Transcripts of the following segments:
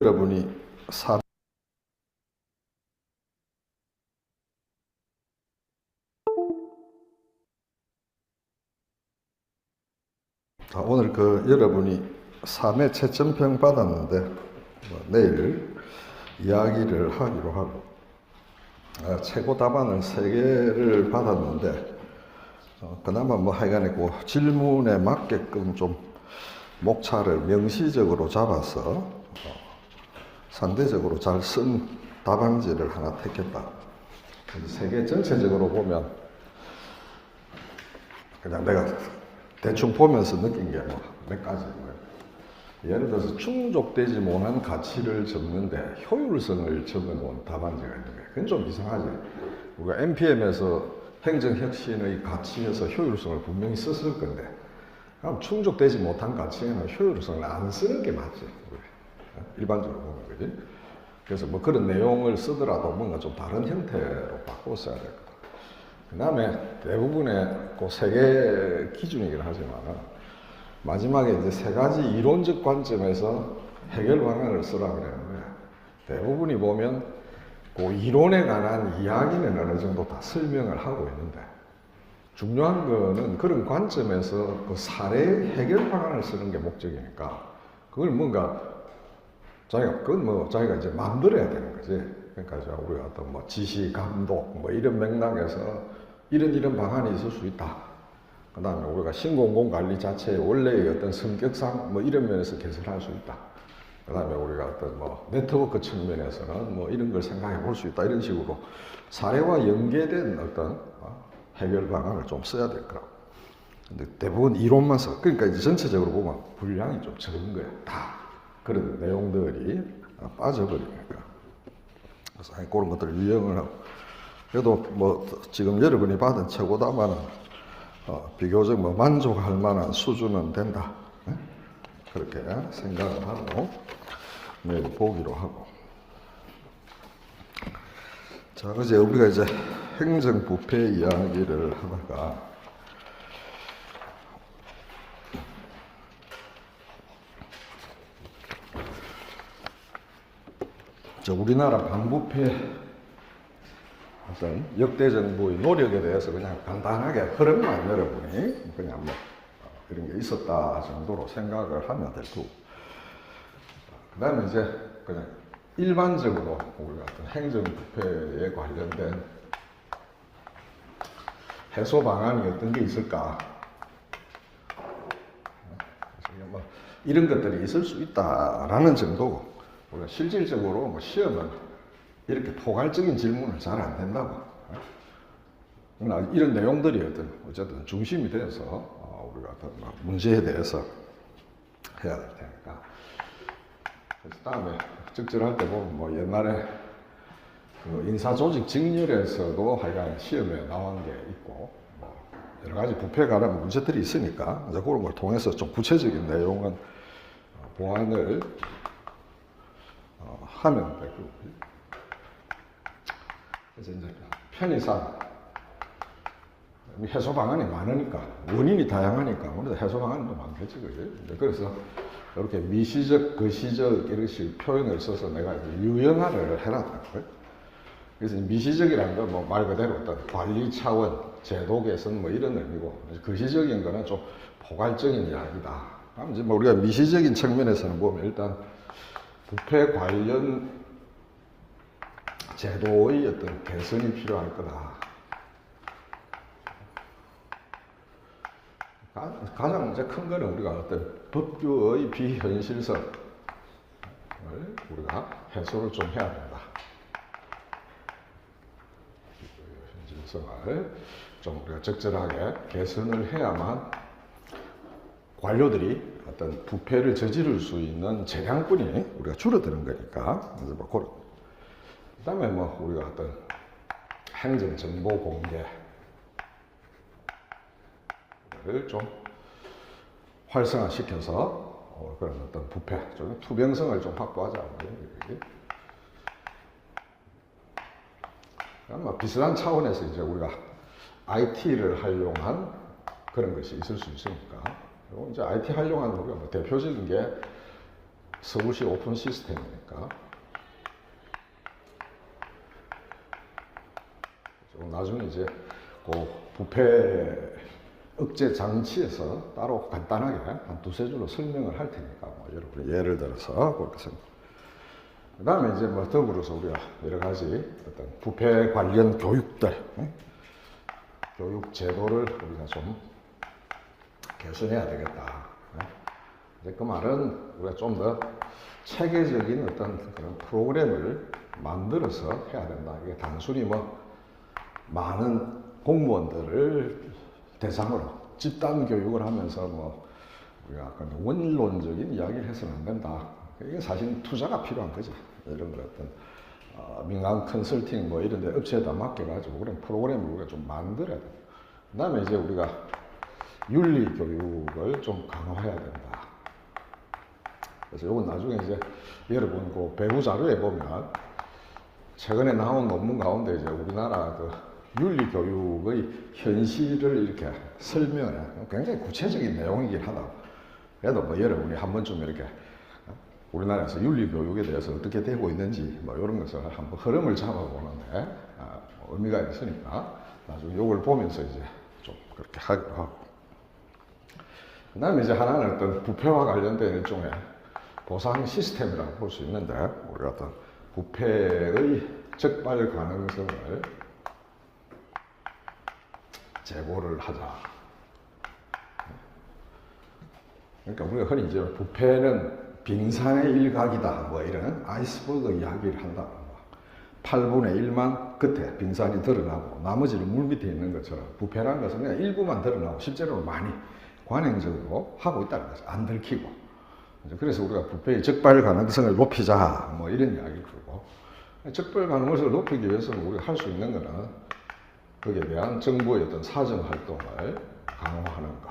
여러분이 사 오늘 여러분이 3회 채점평 받았는데 내일 이야기를 하기로 하고 최고 답안을 3개를 받았는데 그나마 하여간에 질문에 맞게끔 좀 목차를 명시적으로 잡아서 상대적으로 잘 쓴 답안지를 하나 택했다. 3개 전체적으로 보면 그냥 내가 대충 보면서 느낀 게 몇 가지. 예를 들어서 충족되지 못한 가치를 적는데 효율성을 적어놓은 답안지가 있는 거예요. 그건 좀 이상하지. 우리가 NPM에서 행정혁신의 가치에서 효율성을 분명히 썼을 건데, 그럼 충족되지 못한 가치에는 효율성을 안 쓰는 게 맞지. 일반적으로 보면, 그지? 그래서 그런 내용을 쓰더라도 뭔가 좀 다른 형태로 바꿔 써야 될 거다. 그 다음에 대부분의 그 3개 기준이긴 하지만, 마지막에 이제 3가지 이론적 관점에서 해결 방안을 쓰라 그랬는데, 대부분이 보면 그 이론에 관한 이야기는 어느 정도 다 설명을 하고 있는데, 중요한 거는 그런 관점에서 그 사례 해결 방안을 쓰는 게 목적이니까, 그걸 뭔가 자기가 이제 만들어야 되는 거지. 그러니까 우리가 어떤 지시, 감독, 이런 맥락에서 이런 방안이 있을 수 있다. 그 다음에 우리가 신공공 관리 자체의 원래의 어떤 성격상 이런 면에서 개선할 수 있다. 그 다음에 우리가 어떤 네트워크 측면에서는 이런 걸 생각해 볼 수 있다. 이런 식으로 사례와 연계된 어떤 해결 방안을 좀 써야 될 거라고. 근데 대부분 이론만 써. 그러니까 이제 전체적으로 보면 분량이 좀 적은 거야. 다 그런 내용들이 빠져버리니까. 그래서 그런 것들을 유형을 하고. 그래도 지금 여러분이 받은 최고 답안은 비교적 만족할 만한 수준은 된다. 네? 그렇게 생각을 하고 내일 보기로 하고. 자, 어제 우리가 이제 행정부패 이야기를 하다가 우리나라 반부패 어떤 역대 정부의 노력에 대해서 그냥 간단하게 흐름만 여러분이 그냥 그런 게 있었다 정도로 생각을 하면 될 거고, 그 다음에 이제 그냥 일반적으로 우리가 어떤 행정부패에 관련된 해소 방안이 어떤 게 있을까, 이런 것들이 있을 수 있다라는 정도고, 우리가 실질적으로 시험은 이렇게 포괄적인 질문은 잘 안 된다고. 그러나 이런 내용들이 어쨌든 중심이 돼서 우리가 문제에 대해서 해야 될 테니까. 그래서 다음에 적절할 때 보면 옛날에 인사조직 직렬에서도 하여간 시험에 나온 게 있고, 여러 가지 부패에 관한 문제들이 있으니까 이제 그런 걸 통해서 좀 구체적인 내용은 보완을 하면 될 거고. 그래서 이제 편의상 해소 방안이 많으니까, 원인이 다양하니까 아무래도 해소 방안이 좀 많겠지, 그지? 그래서 이렇게 미시적, 거시적 이렇게 표현을 써서 내가 유형화를 해놨다고요. 그래서 미시적이라는 건 말 그대로 어떤 관리 차원, 제도 개선 이런 의미고, 거시적인 거는 좀 포괄적인 이야기다. 이제 우리가 미시적인 측면에서는 보면 일단 부패 관련 제도의 어떤 개선이 필요할 거다. 가장 이제 큰 거는 우리가 어떤 법규의 비현실성을 우리가 해소를 좀 해야 된다. 현실성을 좀 우리가 적절하게 개선을 해야만 관료들이 어떤 부패를 저지를 수 있는 재량권이 우리가 줄어드는 거니까. 그래서 그런. 그 다음에 우리가 어떤 행정정보 공개를 좀 활성화시켜서 그런 어떤 부패, 좀 투명성을 좀 확보하자. 비슷한 차원에서 이제 우리가 IT를 활용한 그런 것이 있을 수 있으니까. 그리고 이제 IT 활용한 우리가 대표적인 게 서울시 오픈 시스템이니까 나중에 이제 그 부패 억제 장치에서 따로 간단하게 한 두세 줄로 설명을 할 테니까 뭐 여러분 예를 들어서 그렇게 생각. 그 다음에 이제 뭐 더불어서 우리가 여러 가지 어떤 부패 관련 교육들, 교육 제도를 우리가 좀 개선해야 되겠다. 이제 그 말은 우리가 좀 더 체계적인 어떤 그런 프로그램을 만들어서 해야 된다. 이게 단순히 뭐 많은 공무원들을 대상으로 집단 교육을 하면서 뭐 우리가 약간 원론적인 이야기를 해서는 안 된다. 이게 사실 투자가 필요한 거죠. 이런 걸 어떤 민간 컨설팅 뭐 이런 데 업체에다 맡겨가지고 그런 프로그램을 우리가 좀 만들어야 돼요. 그 다음에 이제 우리가 윤리 교육을 좀 강화해야 된다. 그래서 이건 나중에 이제 여러분 그 배후 자료에 보면 최근에 나온 논문 가운데 이제 우리나라 그 윤리 교육의 현실을 이렇게 설명해. 굉장히 구체적인 내용이긴 하다. 그래도 뭐 여러분이 한 번쯤 이렇게 우리나라에서 윤리 교육에 대해서 어떻게 되고 있는지 뭐 이런 것을 한번 흐름을 잡아보는데 의미가 있으니까 나중에 이걸 보면서 이제 좀 그렇게 하기도 하고. 그 다음에 이제 하나는 어떤 부패와 관련된 일종의 보상 시스템이라고 볼 수 있는데 우리가 어떤 부패의 적발 가능성을 제고를 하자. 그러니까 우리가 흔히 이제 부패는 빙산의 일각이다. 뭐 이런 아이스버그 이야기를 한다. 8분의 1만 끝에 빙산이 드러나고 나머지는 물 밑에 있는 것처럼 부패라는 것은 그냥 일부만 드러나고 실제로 많이 관행적으로 하고 있다는 거죠. 안 들키고. 그래서 우리가 부패의 적발 가능성을 높이자. 뭐 이런 이야기를 하고. 적발 가능성을 높이기 위해서는 우리가 할 수 있는 거는 거기에 대한 정부의 어떤 사정 활동을 강화하는 것.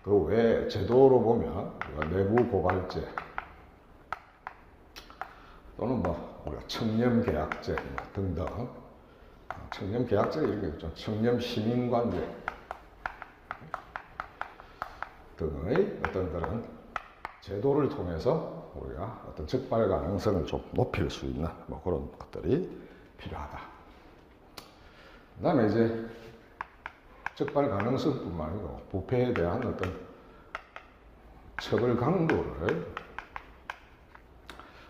그 외에 제도로 보면 내부 고발제 또는 뭐 우리가 청렴계약제 등등 청렴계약제 이런 게 있죠. 청렴시민관계 등의 어떤 그런 제도를 통해서 우리가 어떤 적발 가능성을 좀 높일 수 있는 뭐 그런 것들이 필요하다. 그 다음에 이제 적발 가능성뿐만 아니고 부패에 대한 어떤 처벌 강도를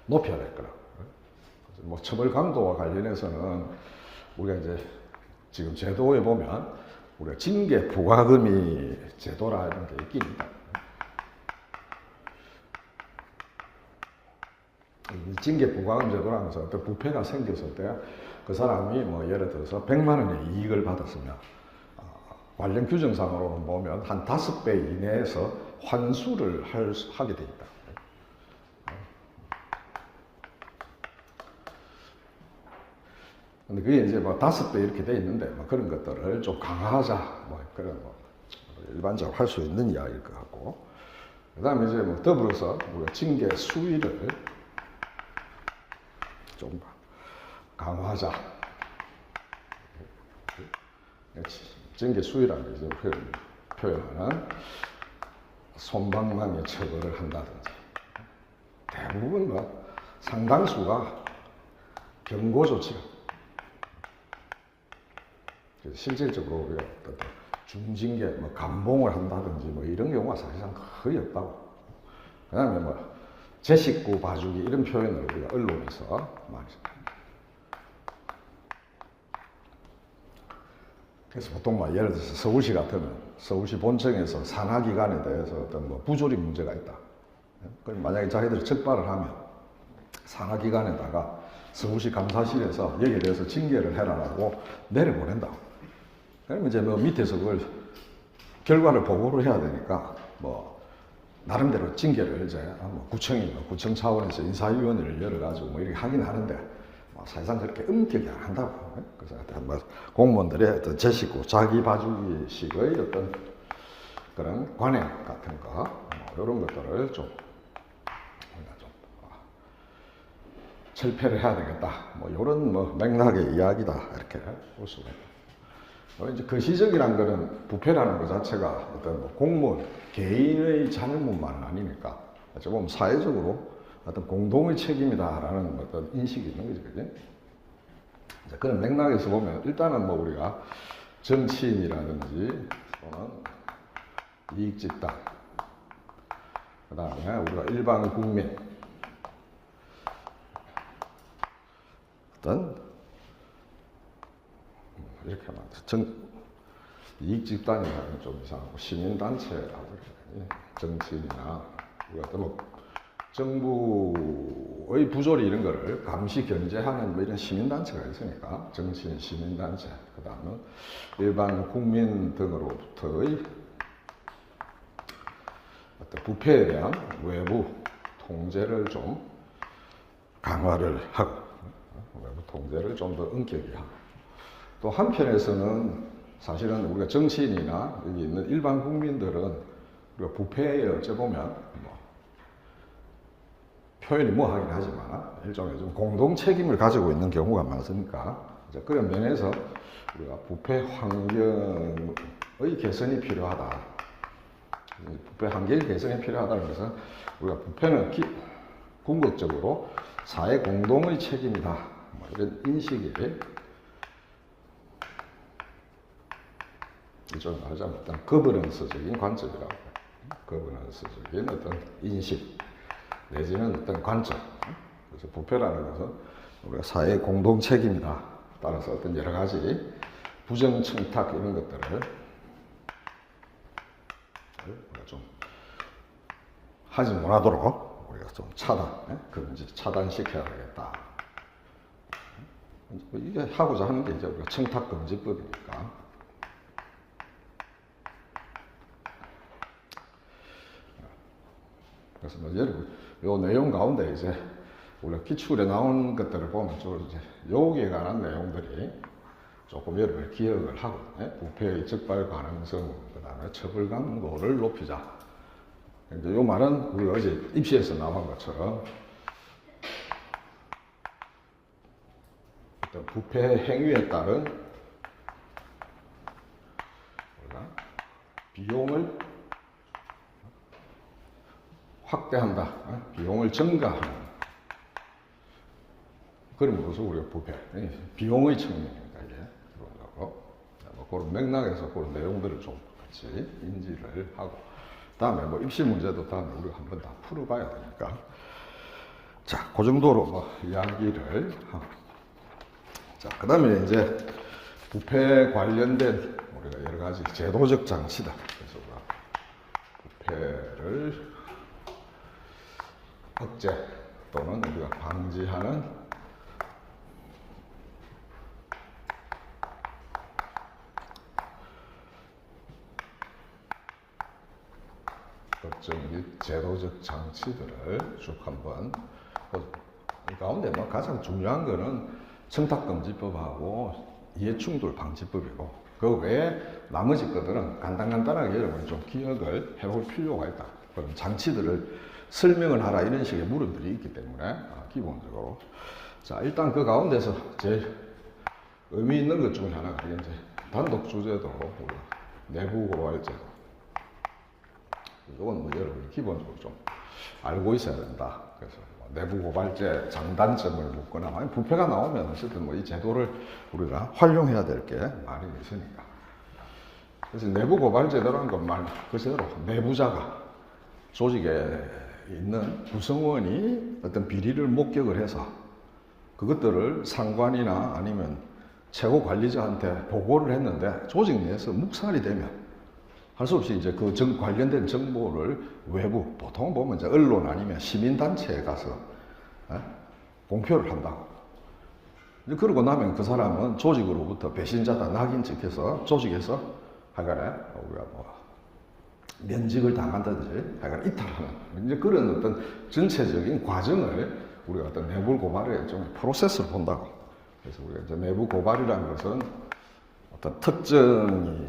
높여야 될 거라고. 뭐 처벌 강도와 관련해서는 우리가 이제 지금 제도에 보면 우리가 징계 부과금이 제도라는 게 있긴 있다. 이 징계 부과금 제도라면서 어떤 부패가 생겼을 때 그 사람이 뭐 예를 들어서 100만 원의 이익을 받았으면 관련 규정상으로는 보면 한 5배 이내에서 환수를 하게 돼 있다. 근데 그게 이제 뭐 5배 이렇게 돼 있는데 뭐 그런 것들을 좀 강화하자. 뭐 그런 뭐 일반적으로 할 수 있는 이야기일 것 같고. 그 다음에 이제 뭐 더불어서 우리가 징계 수위를 좀 강화하자. 징계 수위라는 게 이제 표현하는 솜방망이 처벌을 한다든지 대부분 뭐 상당수가 경고 조치가 실질적으로 우리가 어떤 중징계 뭐 감봉을 한다든지 뭐 이런 경우가 사실상 거의 없다고. 그 다음에 뭐 제 식구 봐주기 이런 표현을 우리가 언론에서 많이 합니다. 그래서 보통 뭐 예를 들어서 서울시 같으면 서울시 본청에서 산하기관에 대해서 어떤 뭐 부조리 문제가 있다. 그럼 만약에 자기들이 적발을 하면 산하기관에다가 서울시 감사실에서 여기에 대해서 징계를 해라라고 내려보낸다. 그러면 이제 뭐 밑에서 그걸 결과를 보고를 해야 되니까 뭐 나름대로 징계를 이제 뭐 구청이 뭐 구청 차원에서 인사위원회를 열어가지고 뭐 이렇게 하긴 하는데 뭐 사실상 그렇게 엄격히 안 한다고. 그래서 뭐 공무원들의 어떤 제식구 자기 봐주기식의 어떤 그런 관행 같은 거 뭐 이런 것들을 좀 철폐를 해야 되겠다. 뭐 이런 뭐 맥락의 이야기다 이렇게 볼 수가 있다. 이제 거시적이란 거는 부패라는 것 자체가 어떤 뭐 공무원 개인의 잘못만은 아니니까 어찌 보면 사회적으로 어떤 공동의 책임이다라는 어떤 인식이 있는 거죠. 그지? 그런 맥락에서 보면 일단은 뭐 우리가 정치인이라든지 또는 이익집단, 그 다음에 우리가 일반 국민, 어떤 이렇게 하면 이익집단이라는 좀 이상하고 시민단체라고 그러지. 정치인이나 우리가 또 뭐 정부의 부조리 이런 거를 감시 견제하는 뭐 이런 시민단체가 있으니까 정치인 시민단체, 그 다음은 일반 국민 등으로부터의 어떤 부패에 대한 외부 통제를 좀 강화를 하고 외부 통제를 좀 더 엄격히 하고 또 한편에서는 사실은 우리가 정치인이나 여기 있는 일반 국민들은 우리가 부패에 어째 보면 표현이 뭐 하긴 하지만 일종의 좀 공동 책임을 가지고 있는 경우가 많으니까 그런 면에서 우리가 부패 환경의 개선이 필요하다. 부패 환경의 개선이 필요하다는 것은 우리가 부패는 궁극적으로 사회 공동의 책임이다. 뭐 이런 인식이 일종의 말하자면 어떤 거버넌스적인 관점이라고 해요. 거버넌스적인 어떤 인식 내지는 어떤 관점. 그래서 부패라는 것은 우리가 사회 공동 책임이다. 따라서 어떤 여러 가지 부정청탁 이런 것들을 우리가 좀 하지 못하도록 우리가 좀 차단시켜야 되겠다. 이게 하고자 하는 게 이제 우리가 청탁금지법이니까. 그래서 뭐 요 내용 가운데 이제 우리가 기출에 나온 것들을 보면 좀 이제 여기에 관한 내용들이 조금 여러분이 기억을 하고 부패의 적발 가능성, 그 다음에 처벌 강도를 높이자. 이제 요 말은 우리가 어제 입시에서 나온 것처럼 어떤 부패 행위에 따른 우리가 비용을 확대한다. 비용을 증가하는. 그럼으로써 우리가 부패, 비용의 측면입니다. 이게 뭐 그런 맥락에서 그런 내용들을 좀 같이 인지를 하고, 다음에 뭐 입시 문제도 다음에 우리가 한번 다 풀어봐야 되니까. 자, 그 정도로 뭐 이야기를 하고. 자, 그 다음에 이제 부패 관련된 우리가 여러 가지 제도적 장치다. 그래서 우리가 부패를 억제 또는 우리가 방지하는 법적 및 제도적 장치들을 쭉 한번 이 가운데 뭐 가장 중요한 거는 청탁금지법하고 이해충돌방지법이고 그 외에 나머지 것들은 간단하게 여러분이 좀 기억을 해볼 필요가 있다. 그런 장치들을 설명을 하라 이런 식의 물음들이 있기 때문에 기본적으로 자 일단 그 가운데서 제일 의미 있는 것 중에 하나가 이제 단독 주제도 우리가 내부 고발제도 이건 뭐 여러분이 기본적으로 좀 알고 있어야 된다. 그래서 뭐 내부 고발제 장단점을 묻거나 아니 부패가 나오면 어쨌든 뭐 이 제도를 우리가 활용해야 될 게 많이 있으니까. 그래서 내부 고발제도라는 건 말 그대로 내부자가 조직에 있는 구성원이 어떤 비리를 목격을 해서 그것들을 상관이나 아니면 최고 관리자한테 보고를 했는데 조직 내에서 묵살이 되면 할 수 없이 이제 그 관련된 정보를 외부 보통 보면 이제 언론 아니면 시민단체에 가서 공표를 한다고. 그러고 나면 그 사람은 조직으로부터 배신자다 낙인 찍혀서 조직에서 하여간에 우리가 뭐 면직을 당한다든지 하여간 이탈하는 이제 그런 어떤 전체적인 과정을 우리가 어떤 내부 고발의 좀 프로세스를 본다고. 그래서 우리가 이제 내부 고발이라는 것은 어떤 특정이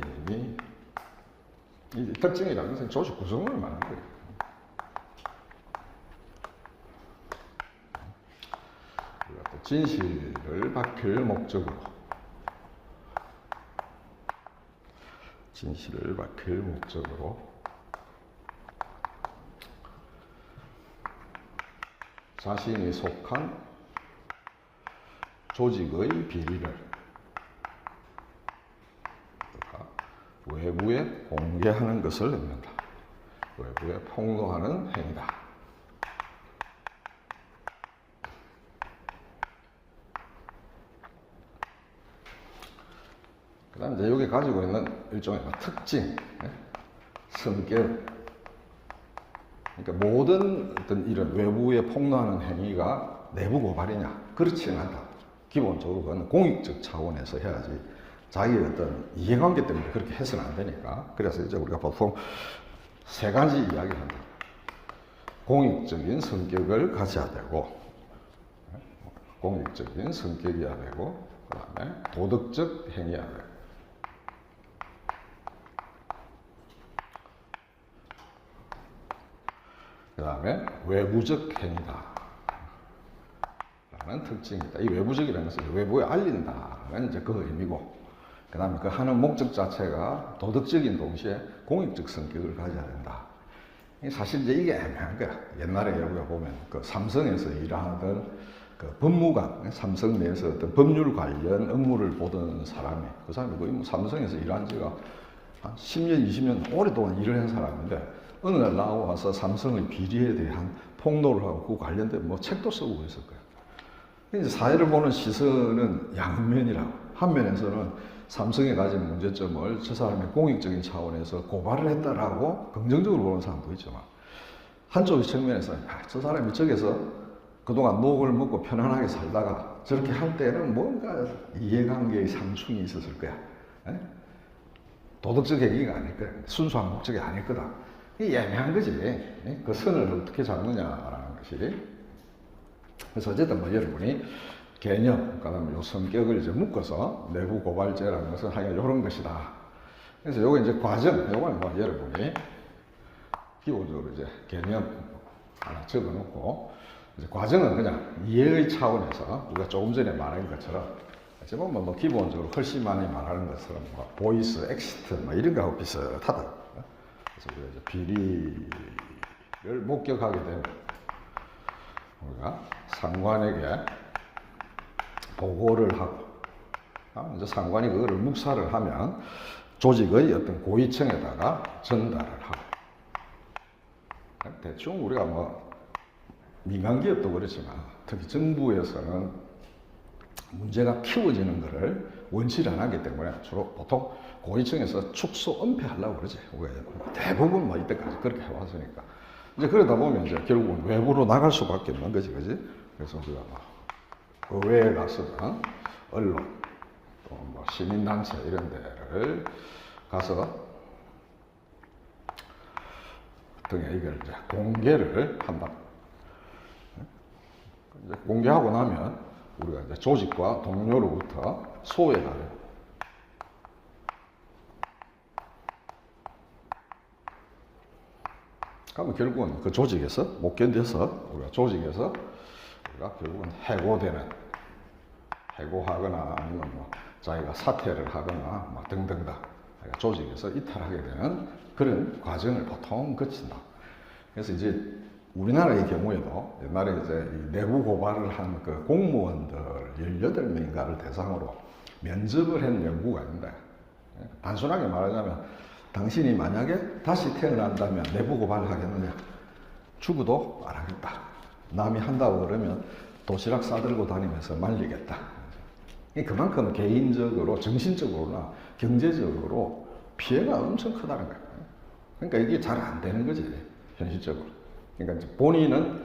이 특징이라는 것은 조직 구성을 말하는 거예요. 우리가 또 진실을 밝힐 목적으로 자신이 속한 조직의 비리를 외부에 공개하는 것을 의미한다. 외부에 폭로하는 행위다. 그 다음에 이제 여기 가지고 있는 일종의 특징, 성격. 그러니까 모든 어떤 이런 외부에 폭로하는 행위가 내부 고발이냐? 그렇지는 않다. 기본적으로 그건 공익적 차원에서 해야지. 자기의 어떤 이해관계 때문에 그렇게 해서는 안 되니까. 그래서 이제 우리가 보통 세 가지 이야기를 한다. 공익적인 성격을 가져야 되고, 공익적인 성격이어야 되고, 그 다음에 도덕적 행위여야 되고, 그 다음에 외부적 행위다 라는 특징이 있다. 이 외부적이라는 것은 외부에 알린다는 이제 그 의미고, 그 다음에 그 하는 목적 자체가 도덕적인 동시에 공익적 성격을 가져야 된다. 사실 이제 이게 애매한 거야. 옛날에 우리가 보면 그 삼성에서 일하던 그 법무관, 삼성 내에서 어떤 법률 관련 업무를 보던 사람이, 그 사람이 거의 뭐 삼성에서 일한 지가 한 10년, 20년 오랫동안 일을 한 사람인데, 어느 날 나와서 삼성의 비리에 대한 폭로를 하고 그 관련된 뭐 책도 쓰고 있을 거예요. 이제 사회를 보는 시선은 양면이라고. 한 면에서는 삼성에 가진 문제점을 저 사람의 공익적인 차원에서 고발을 했다라고 긍정적으로 보는 사람도 있지만, 한쪽 측면에서는 저 사람이 저기서 그동안 녹을 먹고 편안하게 살다가 저렇게 할 때는 뭔가 이해관계의 상충이 있었을 거야. 에? 도덕적 행위가 아닐 거야. 순수한 목적이 아닐 거다. 이게 애매한 거지. 그 선을 어떻게 잡느냐라는 것이. 그래서 어쨌든 뭐 여러분이 개념, 그다음에 요 성격을 이제 묶어서 내부 고발죄라는 것은 하여간 이런 것이다. 그래서 요거 이제 과정, 요거는 뭐 여러분이 기본적으로 이제 개념 하나 적어 놓고, 이제 과정은 그냥 이해의 차원에서 우리가 조금 전에 말한 것처럼, 지금 뭐 기본적으로 훨씬 많이 말하는 것처럼 뭐 보이스, 엑시트 뭐 이런 거하고 비슷하다. 그래서 우리가 이제 비리를 목격하게 되면 우리가 상관에게 보고를 하고, 이제 상관이 그거를 묵살을 하면 조직의 어떤 고위층에다가 전달을 하고, 대충 우리가 뭐 민간기업도 그렇지만 특히 정부에서는 문제가 키워지는 것을 원치를 안 하기 때문에 주로 보통 고위층에서 축소 은폐하려고 그러지. 대부분 뭐 이때까지 그렇게 해왔으니까. 이제 그러다 보면 이제 결국은 외부로 나갈 수밖에 없는 거지, 그지? 그래서 우리가 뭐 의회에 가서는 언론, 또 뭐 시민단체 이런 데를 가서 등에 이걸 이제 공개를 한다. 이제 공개하고 나면 우리가 이제 조직과 동료로부터 소외가 돼요. 그러면 결국은 그 조직에서 못 견뎌서 우리가 조직에서 우리가 결국은 해고하거나 아니면 뭐 자기가 사퇴를 하거나 뭐 등등 다 조직에서 이탈하게 되는 그런 과정을 보통 거친다. 그래서 이제 우리나라의 경우에도 옛날에 이제 내부 고발을 한 그 공무원들 18명인가를 대상으로 면접을 한 연구가 있는데, 단순하게 말하자면 당신이 만약에 다시 태어난다면 내부 고발을 하겠느냐? 죽어도 안 하겠다. 남이 한다고 그러면 도시락 싸들고 다니면서 말리겠다. 그만큼 개인적으로, 정신적으로나 경제적으로 피해가 엄청 크다는 거예요. 그러니까 이게 잘 안 되는 거지, 현실적으로. 그러니까 이제 본인은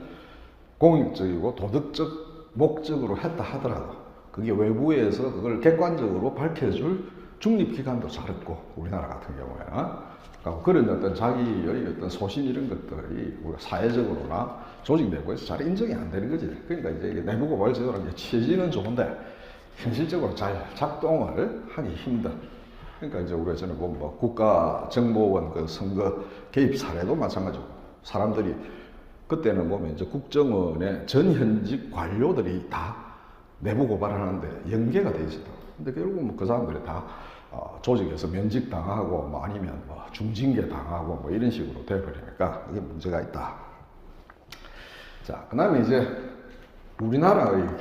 공익적이고 도덕적 목적으로 했다 하더라도 그게 외부에서 그걸 객관적으로 밝혀줄 중립기관도 잘 없고, 우리나라 같은 경우에는. 그런 어떤 자기의 어떤 소신 이런 것들이 우리가 사회적으로나 조직 내부에서 잘 인정이 안 되는 거지. 그러니까 이제 내부 고발 제도라는 게 취지는 좋은데 현실적으로 잘 작동을 하기 힘든. 그러니까 이제 우리가 전에 보면 뭐 국가정보원 그 선거 개입 사례도 마찬가지고, 사람들이 그때는 보면 이제 국정원의 전현직 관료들이 다 내부 고발하는데 연계가 돼 있었다. 근데 결국 뭐 그 사람들이 다 조직에서 면직 당하고 뭐 아니면 뭐 중징계 당하고 뭐 이런 식으로 돼버리니까 이게 문제가 있다. 자, 그다음에 이제 우리나라의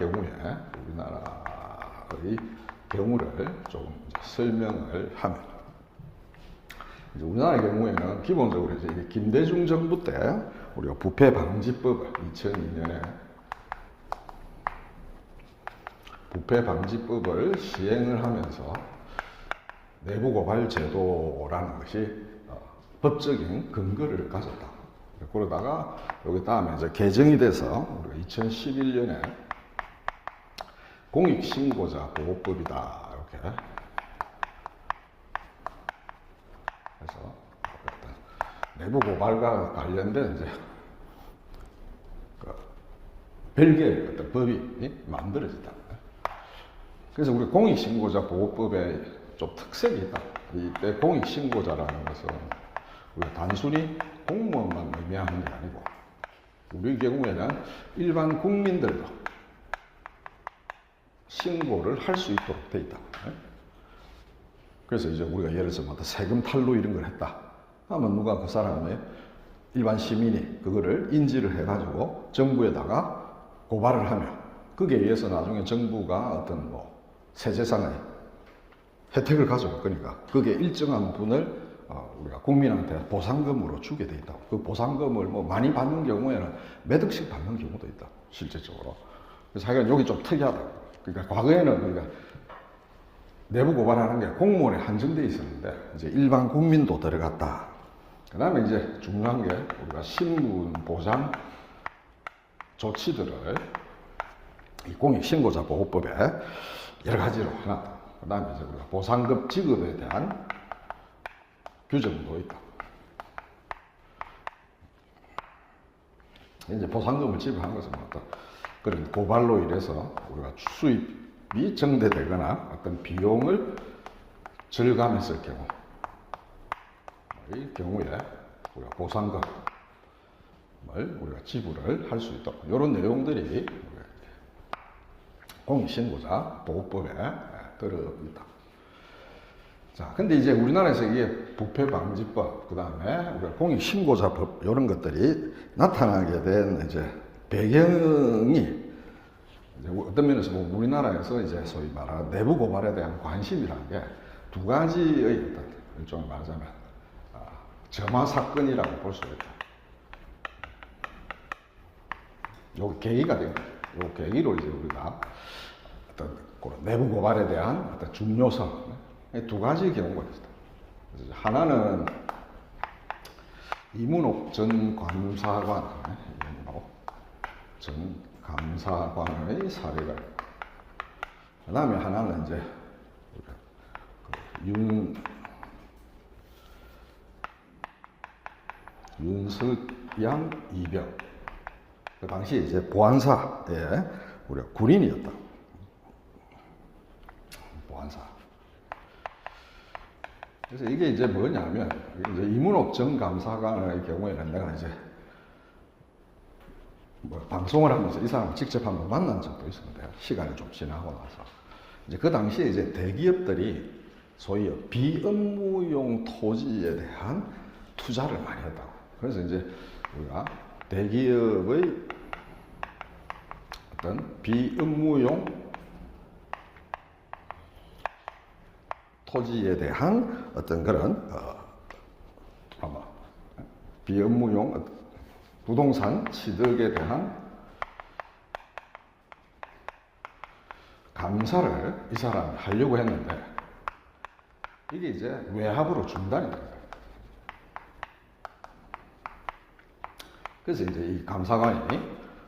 경우를 조금 설명을 하면, 이제 우리나라의 경우에는 기본적으로 이제 김대중 정부 때 우리가 부패방지법을 2002년에 부패방지법을 시행을 하면서 내부고발제도라는 것이 법적인 근거를 가졌다. 그러다가 여기 다음에 이제 개정이 돼서 우리가 2011년에 공익신고자 보호법이다 이렇게 해서 내부고발과 관련된 이제 별개의 어떤 법이 만들어졌다. 그래서 우리 공익신고자 보호법에 좀 특색이 있다. 이때 공익신고자라는 것은 우리가 단순히 공무원만 의미하는 게 아니고 우리 경우에는 일반 국민들도 신고를 할 수 있도록 돼 있다. 그래서 이제 우리가 예를 들어서 세금 탈루 이런 걸 했다 하면 누가 그 사람의 일반 시민이 그거를 인지를 해가지고 정부에다가 고발을 하면 거기에 의해서 나중에 정부가 어떤 세제상의 혜택을 가져올 거니까 그게 일정한 분을 우리가 국민한테 보상금으로 주게 돼 있다고. 그 보상금을 많이 받는 경우에는 몇 억씩 받는 경우도 있다. 실제적으로. 그래서 하여간 여기 좀 특이하다. 그러니까 과거에는 그러니까 내부 고발하는 게 공무원에 한정돼 있었는데 이제 일반 국민도 들어갔다. 그 다음에 이제 중요한 게 우리가 신분 보장 조치들을 이 공익신고자 보호법에 여러 가지로 해놨다. 그 다음에 이제 우리가 보상금 지급에 대한 규정도 있다. 이제 보상금을 지급한 것은 어떤 그런 고발로 인해서 우리가 수입이 정대되거나 어떤 비용을 절감했을 경우, 이 경우에 우리가 보상금을 우리가 지불을 할 수 있도록 이런 내용들이 공익신고자 보호법에 들어있다. 자, 근데 이제 우리나라에서 이게 부패방지법, 그 다음에 우리가 공익신고자법, 이런 것들이 나타나게 된 이제 배경이 이제 어떤 면에서 보면 우리나라에서 이제 소위 말하는 내부 고발에 대한 관심이라는 게 두 가지의 어떤 일종의 말하자면 점화 사건이라고 볼 수 있다. 요 계기가 된 거예요. 요 계기로 이제 우리가 어떤 내부 고발에 대한 어떤 중요성, 두 가지 경우가 있습니다. 하나는 이문옥 전 감사관, 이문옥 전 감사관의 사례가, 그 다음에 하나는 이제 윤석양 이병, 그 당시 이제 보안사에 우리가 군인이었다. 보안사. 그래서 이게 이제 뭐냐면, 이제 이문옥 전 감사관의 경우에는 내가 이제 방송을 하면서 이 사람을 직접 한번 만난 적도 있었는데, 시간이 좀 지나고 나서. 이제 그 당시에 이제 대기업들이 소위 비업무용 토지에 대한 투자를 많이 했다고. 그래서 이제 우리가 대기업의 어떤 비업무용 토지에 대한 어떤 그런 비업무용 부동산 취득에 대한 감사를 이 사람이 하려고 했는데 이게 이제 외압으로 중단이 됩니다. 그래서 이제 이 감사관이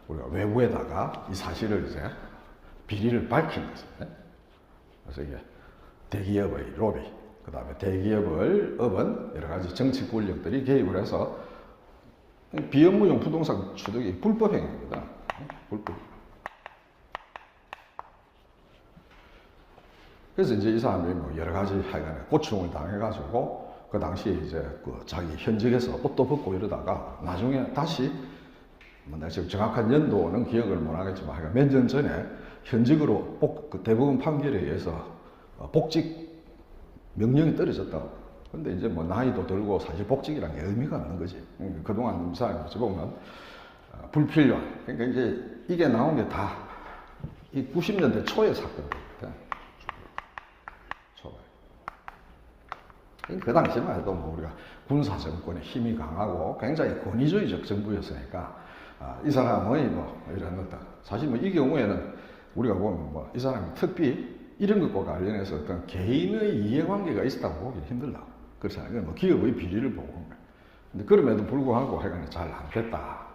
우리가 외부에다가 이 사실을 이제 비리를 밝힌 것입니다. 그래서 이게 대기업의 로비, 그 다음에 대기업을 업은 여러 가지 정치 권력들이 개입을 해서 비업무용 부동산 취득이 불법 행위입니다. 불법. 그래서 이제 이 사람이 여러 가지 하여간에 고충을 당해가지고 그 당시에 이제 자기 현직에서 옷도 벗고 이러다가 나중에 다시 내가 지금 정확한 연도는 기억을 못 하겠지만 하여간 몇 년 전에 현직으로 대법원 판결에 의해서 복직 명령이 떨어졌다고. 근데 이제 나이도 들고 사실 복직이라는 게 의미가 없는 거지. 그동안 이 사람이 어찌 보면 불필요한. 그러니까 이제 이게 나온 게 다 이 90년대 초의 사건들입니다. 초에. 그 당시만 해도 뭐 우리가 군사 정권의 힘이 강하고 굉장히 권위주의적 정부였으니까 이 사람의 뭐 이런 어떤 사실 뭐 이 경우에는 우리가 보면 뭐 이 사람이 특히 이런 것과 관련해서 어떤 개인의 이해관계가 있었다고 보기 힘들다. 그렇잖아요. 뭐 기업의 비리를 보고 온 거예요. 근데 그럼에도 불구하고 하여간 잘 안 됐다.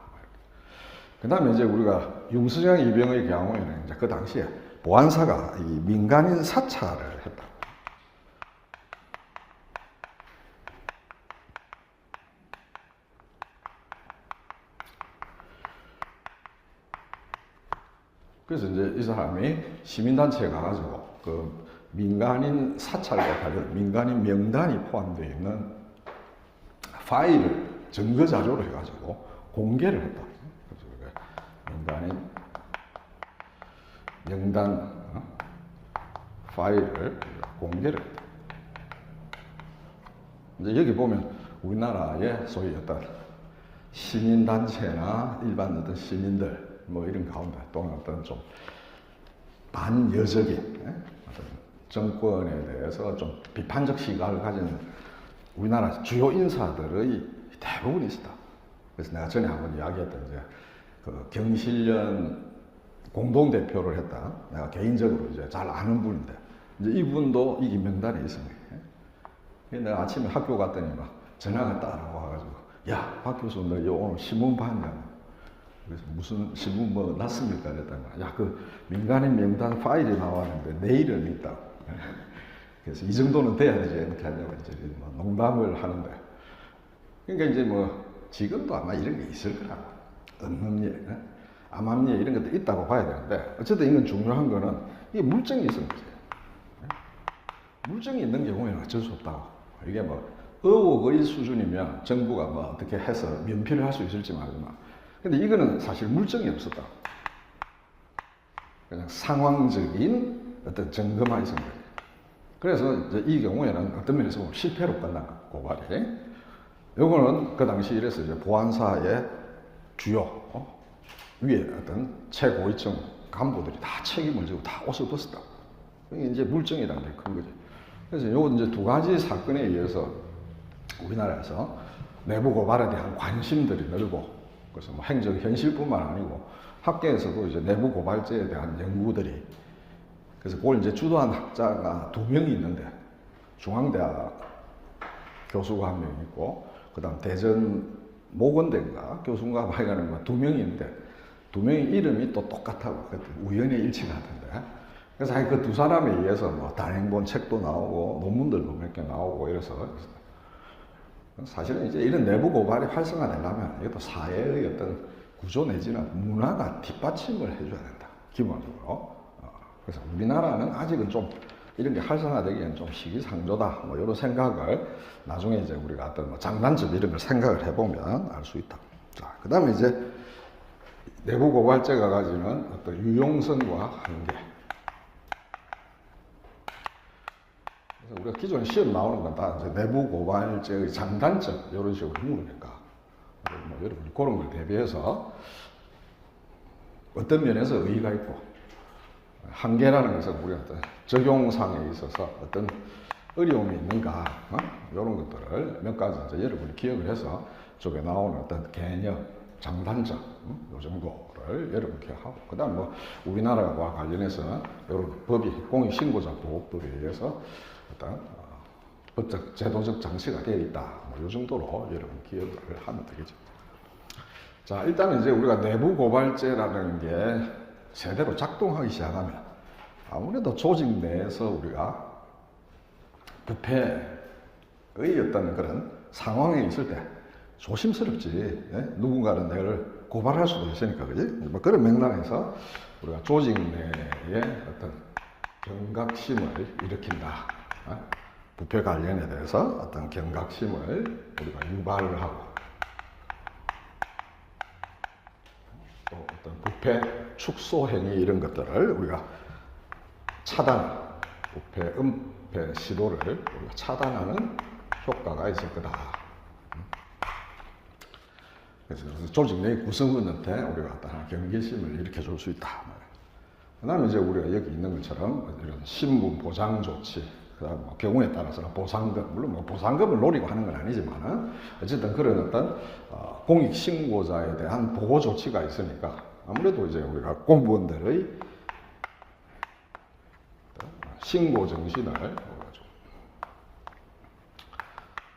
그 다음에 이제 우리가 융수장 이병의 경우에는 이제 그 당시에 보안사가 이 민간인 사찰을 했다. 그래서 이제 이 사람이 시민단체에 가가지고 그 민간인 사찰과 관련 민간인 명단이 포함되어 있는 파일을 증거 자료로 해가지고 공개를 했다. 민간인 명단 파일을 공개를 했다. 이제 여기 보면 우리나라의 소위 어떤 시민단체나 일반 어떤 시민들 뭐 이런 가운데 또는 어떤 좀 반여적인 어떤 정권에 대해서 좀 비판적 시각을 가진 우리나라 주요 인사들의 대부분이 있었다. 그래서 내가 전에 한번 이야기했던 이제 그 경실련 공동대표를 했다. 내가 개인적으로 이제 잘 아는 분인데 이제 이분도 이 명단에 있습니다. 내가 아침에 학교 갔더니 막 전화가 따라와 가지고 야, 박 교수 너 오늘 신문 봤냐? 그래서 무슨 신문 뭐 났습니까? 그랬더니 야, 그 민간인 명단 파일이 나왔는데 내일은 있다고. 그래서 이 정도는 돼야 되지 이렇게 하냐고 이제 뭐 농담을 하는데 그러니까 이제 뭐 지금도 아마 이런 게 있을 거라고 없는 일, 암암리에 이런 것도 있다고 봐야 되는데 어쨌든 이건 중요한 거는 이게 물증이 있는 거죠. 물증이 있는 경우에는 어쩔 수 없다고. 이게 뭐 의혹의 수준이면 정부가 뭐 어떻게 해서 면피를 할 수 있을지 모르지만 근데 이거는 사실 물증이 없었다. 그냥 상황적인 어떤 증거만 있은 거예요. 그래서 이제 이 경우에는 어떤 면에서 보면 실패로 끝난 거예요, 고발이. 요거는 그 당시 이래서 이제 보안사의 주요 위에 어떤 최고위층 간부들이 다 책임을 지고 다 옷을 벗었다. 이게 이제 물증이라는 게 큰 거죠. 그래서 요거 이제 두 가지 사건에 의해서 우리나라에서 내부 고발에 대한 관심들이 늘고 그래서 뭐 행정 현실뿐만 아니고 학계에서도 이제 내부 고발죄에 대한 연구들이 그래서 그걸 이제 주도한 학자가 2명이 있는데 중앙대학 교수가 1명 있고 그다음 대전 모건대인가 교수인가 하여간 2명이 있는데 2명의 이름이 또 똑같다고 우연의 일치가 하던데 그래서 그 두 사람에 의해서 뭐 단행본 책도 나오고 논문들도 몇 개 나오고 이래서 사실은 이제 이런 내부 고발이 활성화되려면 이것도 사회의 어떤 구조 내지는 문화가 뒷받침을 해줘야 된다. 기본적으로. 그래서 우리나라는 아직은 좀 이런 게 활성화되기엔 좀 시기상조다. 뭐 이런 생각을 나중에 이제 우리가 어떤 뭐 장단점 이런 걸 생각을 해보면 알 수 있다. 자, 그 다음에 이제 내부 고발죄가 가지는 어떤 유용성과 한계. 그래서 우리가 기존에 시험 나오는 건 다 이제 내부 고발죄의 장단점 이런 식으로 물으니까 뭐 여러분이 그런 걸 대비해서 어떤 면에서 의의가 있고 한계라는 것은 우리가 어떤 적용상에 있어서 어떤 어려움이 있는가 이런 것들을 몇 가지 이제 여러분이 기억을 해서 쪽에 나오는 어떤 개념, 장단점 요 정도를 여러분 기억하고 그다음 뭐 우리나라와 관련해서 이런 법이 공익신고자 보호법에 의해서 어떤 법적 제도적 장치가 되어 있다. 뭐 이 정도로 여러분 기억을 하면 되겠죠. 자, 일단은 이제 우리가 내부 고발죄라는 게 제대로 작동하기 시작하면 아무래도 조직 내에서 우리가 부패의 어떤 그런 상황에 있을 때 조심스럽지. 예? 누군가는 내를 고발할 수도 있으니까, 그지? 뭐 그런 맥락에서 우리가 조직 내에 어떤 경각심을 일으킨다. 부패 관련에 대해서 어떤 경각심을 우리가 유발을 하고 또 어떤 부패 축소 행위 이런 것들을 우리가 차단, 부패, 은폐 시도를 우리가 차단하는 효과가 있을 거다. 그래서 조직 내 구성원한테 우리가 어떤 경계심을 일으켜 줄 수 있다. 그 다음에 이제 우리가 여기 있는 것처럼 이런 신분 보장 조치, 그 다음 뭐 경우에 따라서는 보상금, 물론 뭐 보상금을 노리고 하는 건 아니지만은 어쨌든 그런 어떤 공익 신고자에 대한 보호 조치가 있으니까 아무래도 이제 우리가 공무원들의 신고 정신을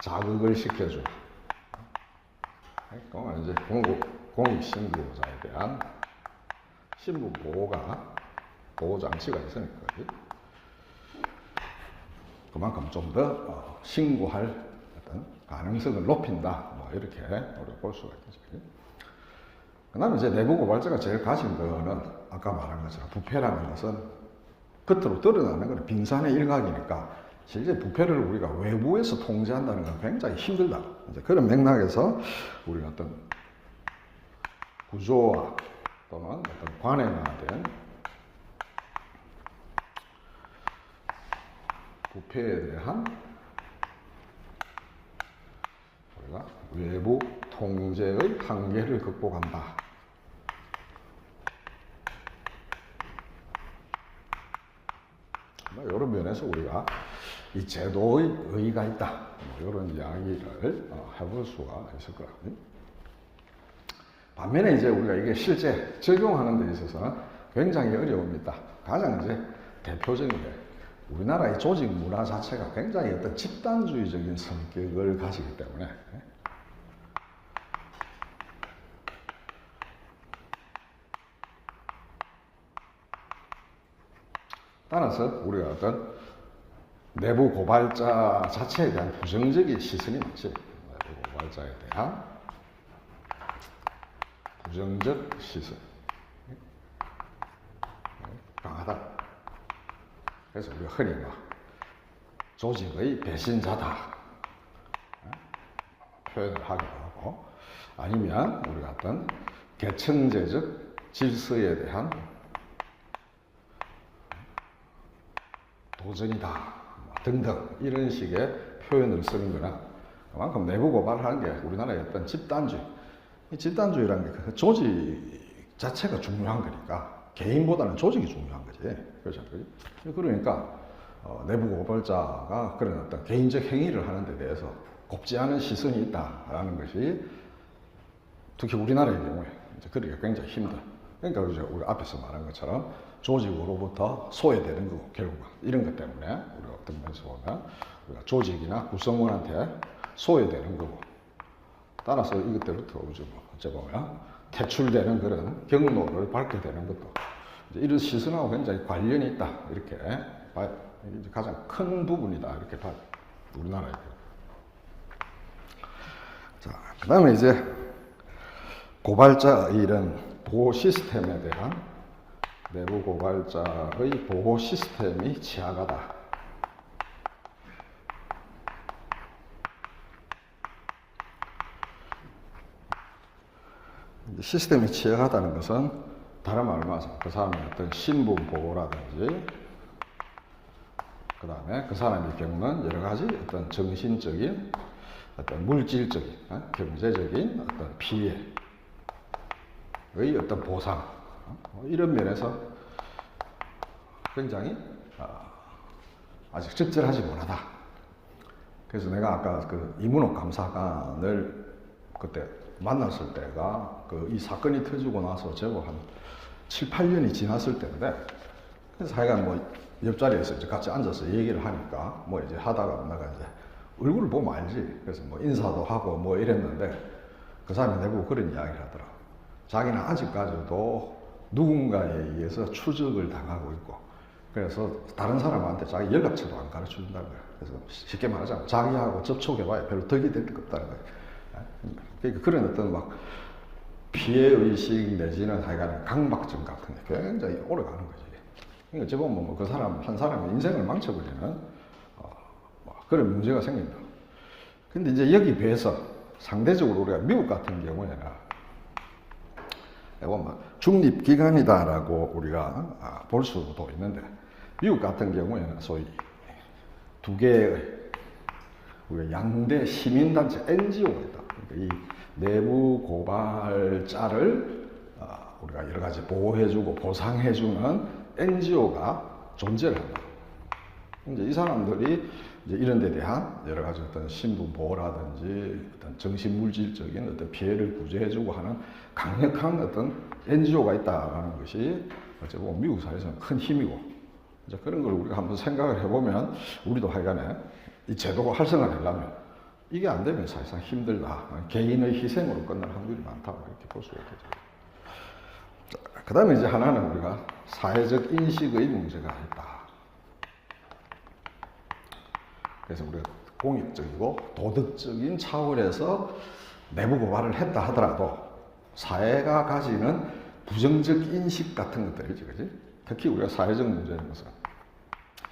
자극을 시켜주고, 그러니까 이제 공익 신고자에 대한 신분 보호 장치가 있으니까 그만큼 좀 더 신고할 어떤 가능성을 높인다. 뭐 이렇게 우리가 볼 수가 있겠죠. 그 다음에 이제 내부 고발자가 제일 가진 거는 아까 말한 것처럼 부패라는 것은 겉으로 드러나는 건 빙산의 일각이니까 실제 부패를 우리가 외부에서 통제한다는 건 굉장히 힘들다. 이제 그런 맥락에서 우리가 어떤 구조화 또는 어떤 관행화된 부패에 대한 우리가 외부 통제의 한계를 극복한다. 이런 면에서 우리가 이 제도의 의의가 있다. 이런 이야기를 해볼 수가 있을 거라고. 반면에 이제 우리가 이게 실제 적용하는 데 있어서는 굉장히 어려움이 있다. 가장 이제 대표적인 게 우리나라의 조직 문화 자체가 굉장히 어떤 집단주의적인 성격을 가지기 때문에 따라서 우리가 어떤 내부 고발자 자체에 대한 부정적인 시선이 많지. 내부 고발자에 대한 부정적 시선 강하다. 그래서 우리가 흔히 막 조직의 배신자다 표현을 하기도 하고, 아니면 우리가 어떤 계층제적 질서에 대한 도전이다 등등 이런 식의 표현을 쓰는 거나, 그만큼 내부 고발하는 게 우리나라의 어떤 집단주의, 이 집단주의라는 게 그 조직 자체가 중요한 거니까 개인보다는 조직이 중요한 거지. 그렇죠? 그러니까 내부 고발자가 그런 어떤 개인적 행위를 하는 데 대해서 곱지 않은 시선이 있다라는 것이 특히 우리나라의 경우에 이제 그러기가 굉장히 힘들어. 그러니까 이제 우리 앞에서 말한 것처럼 조직으로부터 소외되는 거고, 결국은 이런 것 때문에 우리가 어떤 면에서 보면 우리가 조직이나 구성원한테 소외되는 거고, 따라서 이것들부터 어째 보면 퇴출되는 그런 경로를 밟게 되는 것도 이제 이런 시선하고 굉장히 관련이 있다. 이렇게 봐요. 이게 가장 큰 부분이다. 이렇게 봐요. 우리나라에. 자, 그 다음에 이제 고발자의 이런 보호 시스템에 대한 내부 고발자의 보호 시스템이 취약하다. 시스템이 취약하다는 것은 다른 말로 말해서 그 사람의 어떤 신분 보호라든지, 그 다음에 그 사람이 겪는 여러 가지 어떤 정신적인, 어떤 물질적인, 경제적인 어떤 피해의 어떤 보상, 이런 면에서 굉장히 아직 적절하지 못하다. 그래서 내가 아까 그 이문옥 감사관을 그때 만났을 때가 이 사건이 터지고 나서 제법 한 7, 8년이 지났을 때인데, 그래서 하여간 뭐 옆자리에서 이제 같이 앉아서 얘기를 하니까 뭐 이제 하다가 내가 이제 얼굴을 보면 알지. 그래서 뭐 인사도 하고 뭐 이랬는데 그 사람이 내보고 그런 이야기를 하더라. 자기는 아직까지도 누군가에 의해서 추적을 당하고 있고, 그래서 다른 사람한테 자기 연락처도 안 가르쳐 준다는 거야. 그래서 쉽게 말하자면 자기하고 접촉해봐야 별로 덕이 될 것 없다는 거야. 그러니까 그런 어떤 막 피해의식 내지는 하여간 강박증 같은 게 굉장히 오래 가는 거지. 그러니까 어찌 보면 뭐 그 사람, 한 사람의 인생을 망쳐버리는 뭐 그런 문제가 생긴다. 근데 이제 여기 비해서 상대적으로 우리가 미국 같은 경우에는 보면 중립기관이다라고 우리가 볼 수도 있는데, 미국 같은 경우에는 소위 두 개의 우리가 양대 시민단체 NGO가 있다. 이 내부 고발자를 우리가 여러 가지 보호해주고 보상해주는 NGO가 존재를 한다. 이제 이 사람들이 이제 이런 데 대한 여러 가지 어떤 신분 보호라든지 어떤 정신 물질적인 어떤 피해를 구제해주고 하는 강력한 어떤 NGO가 있다라는 것이 어찌 보면 미국 사회에서는 큰 힘이고, 이제 그런 걸 우리가 한번 생각을 해보면 우리도 하여간에 이 제도가 활성화를 하려면 이게 안 되면 사실상 힘들다. 개인의 희생으로 끝날 확률이 많다고 이렇게 볼 수가 있겠죠. 그 다음에 이제 하나는 우리가 사회적 인식의 문제가 있다. 그래서 우리가 공익적이고 도덕적인 차원에서 내부 고발을 했다 하더라도 사회가 가지는 부정적 인식 같은 것들이지, 그지? 특히 우리가 사회적 문제인 것은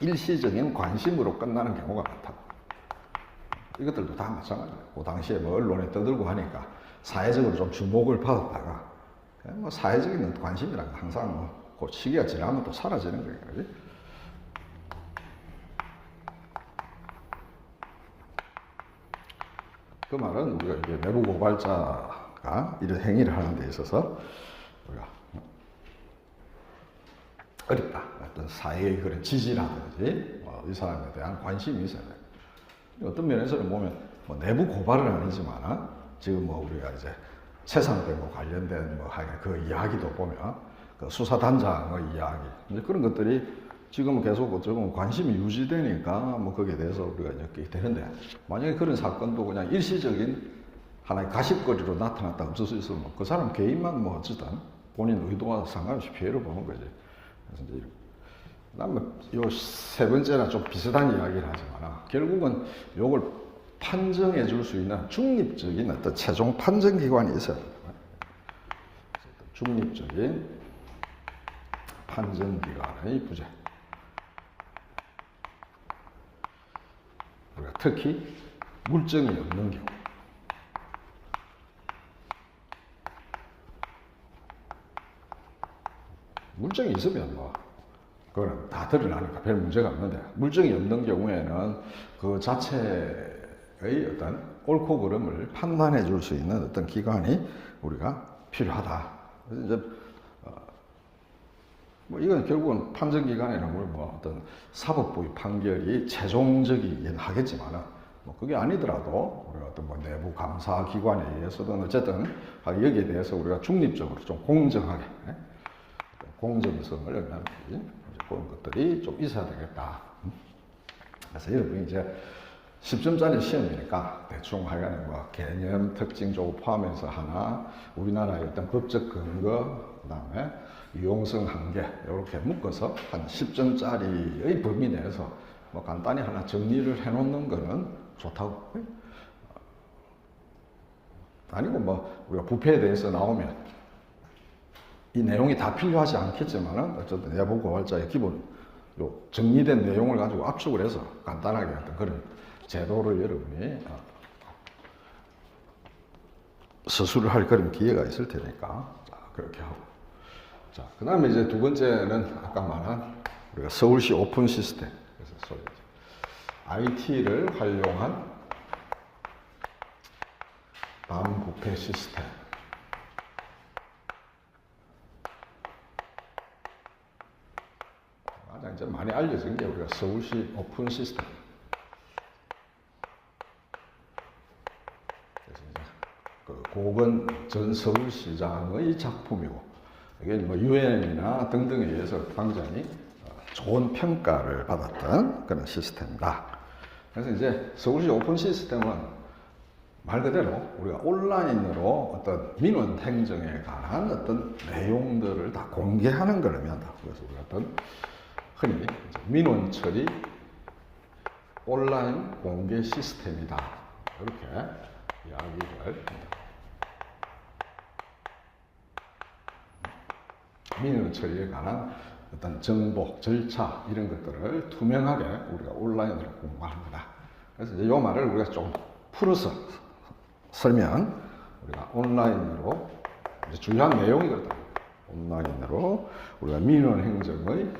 일시적인 관심으로 끝나는 경우가 많다. 이것들도 다 마찬가지예요. 그 당시에 뭐 언론에 떠들고 하니까 사회적으로 좀 주목을 받았다가 뭐 사회적인 관심이란 건 항상 그 시기가 지나면 또 사라지는 거예요. 그지? 그 말은 우리가 이게 내부 고발자가 이런 행위를 하는 데 있어서 우리가 어렵다. 어떤 사회의 그런 지지라든지 이 사람에 대한 관심이 있어야 돼. 어떤 면에서는 보면 뭐 내부 고발은 아니지만 지금 뭐 우리가 이제 최상병과 관련된 뭐 그 이야기도 보면 그 수사단장의 이야기 이제 그런 것들이 지금 계속 어쩌면 관심이 유지되니까 뭐 거기에 대해서 우리가 이렇게 되는데, 만약에 그런 사건도 그냥 일시적인 하나의 가십거리로 나타났다 없을 수 있으면 그 사람 개인만 뭐 어쨌든 본인 의도와 상관없이 피해를 보는 거지. 그래서 이제 그다음에 요 세 번째나 좀 비슷한 이야기를 하지만 결국은 요걸 판정해 줄 수 있는 중립적인 어떤 최종 판정 기관이 있어야 됩니다. 중립적인 판정 기관의 부재. 우리가 특히 물증이 없는 경우, 물증이 있으면 뭐 그거는 다 드러나니까 별 문제가 없는데, 물증이 없는 경우에는 그 자체의 어떤 옳고 그름을 판단해 줄 수 있는 어떤 기관이 우리가 필요하다. 그래서 이제 뭐 이건 결국은 판정기관이라고 뭐 어떤 사법부의 판결이 최종적이긴 하겠지만은 뭐 그게 아니더라도 우리가 어떤 뭐 내부 감사 기관에 의해서든 어쨌든 여기에 대해서 우리가 중립적으로 좀 공정하게 공정성을 의미하는 그런 것들이 좀 있어야 되겠다. 그래서 여러분이 이제 10점짜리 시험이니까 대충 하여간에 뭐 개념 특징 쪽 포함해서 하나, 우리나라의 어떤 법적 근거, 그 다음에 유용성 한계 이렇게 묶어서 한 10점짜리의 범위 내에서 뭐 간단히 하나 정리를 해놓는 거는 좋다고. 아니고 뭐 우리가 부패에 대해서 나오면 이 내용이 다 필요하지 않겠지만은 어쨌든 내부 고발자의 기본 요 정리된 내용을 가지고 압축을 해서 간단하게 어떤 그런 제도를 여러분이 서술을 할 그런 기회가 있을 테니까 자, 그렇게 하고. 자, 그 다음에 이제 두 번째는 아까 말한 우리가 서울시 오픈 시스템. 그래서 소위 IT를 활용한 반부패 시스템. 가장 이제 많이 알려진 게 우리가 서울시 오픈 시스템. 그래서 이제 그 고건 전 서울시장의 작품이고, 이게 뭐 유엔이나 등등에 의해서 굉장히 좋은 평가를 받았던 그런 시스템이다. 그래서 이제 서울시 오픈 시스템은 말 그대로 우리가 온라인으로 어떤 민원 행정에 관한 어떤 내용들을 다 공개하는 걸 의미한다. 그래서 우리가 어떤 흔히 민원 처리 온라인 공개 시스템이다. 이렇게 이야기를 합니다. 민원 처리에 관한 어떤 정보, 절차 이런 것들을 투명하게 우리가 온라인으로 공부합니다. 그래서 이제 이 말을 우리가 좀 풀어서 설명, 우리가 온라인으로 이제 중요한 내용이거든. 온라인으로 우리가 민원 행정의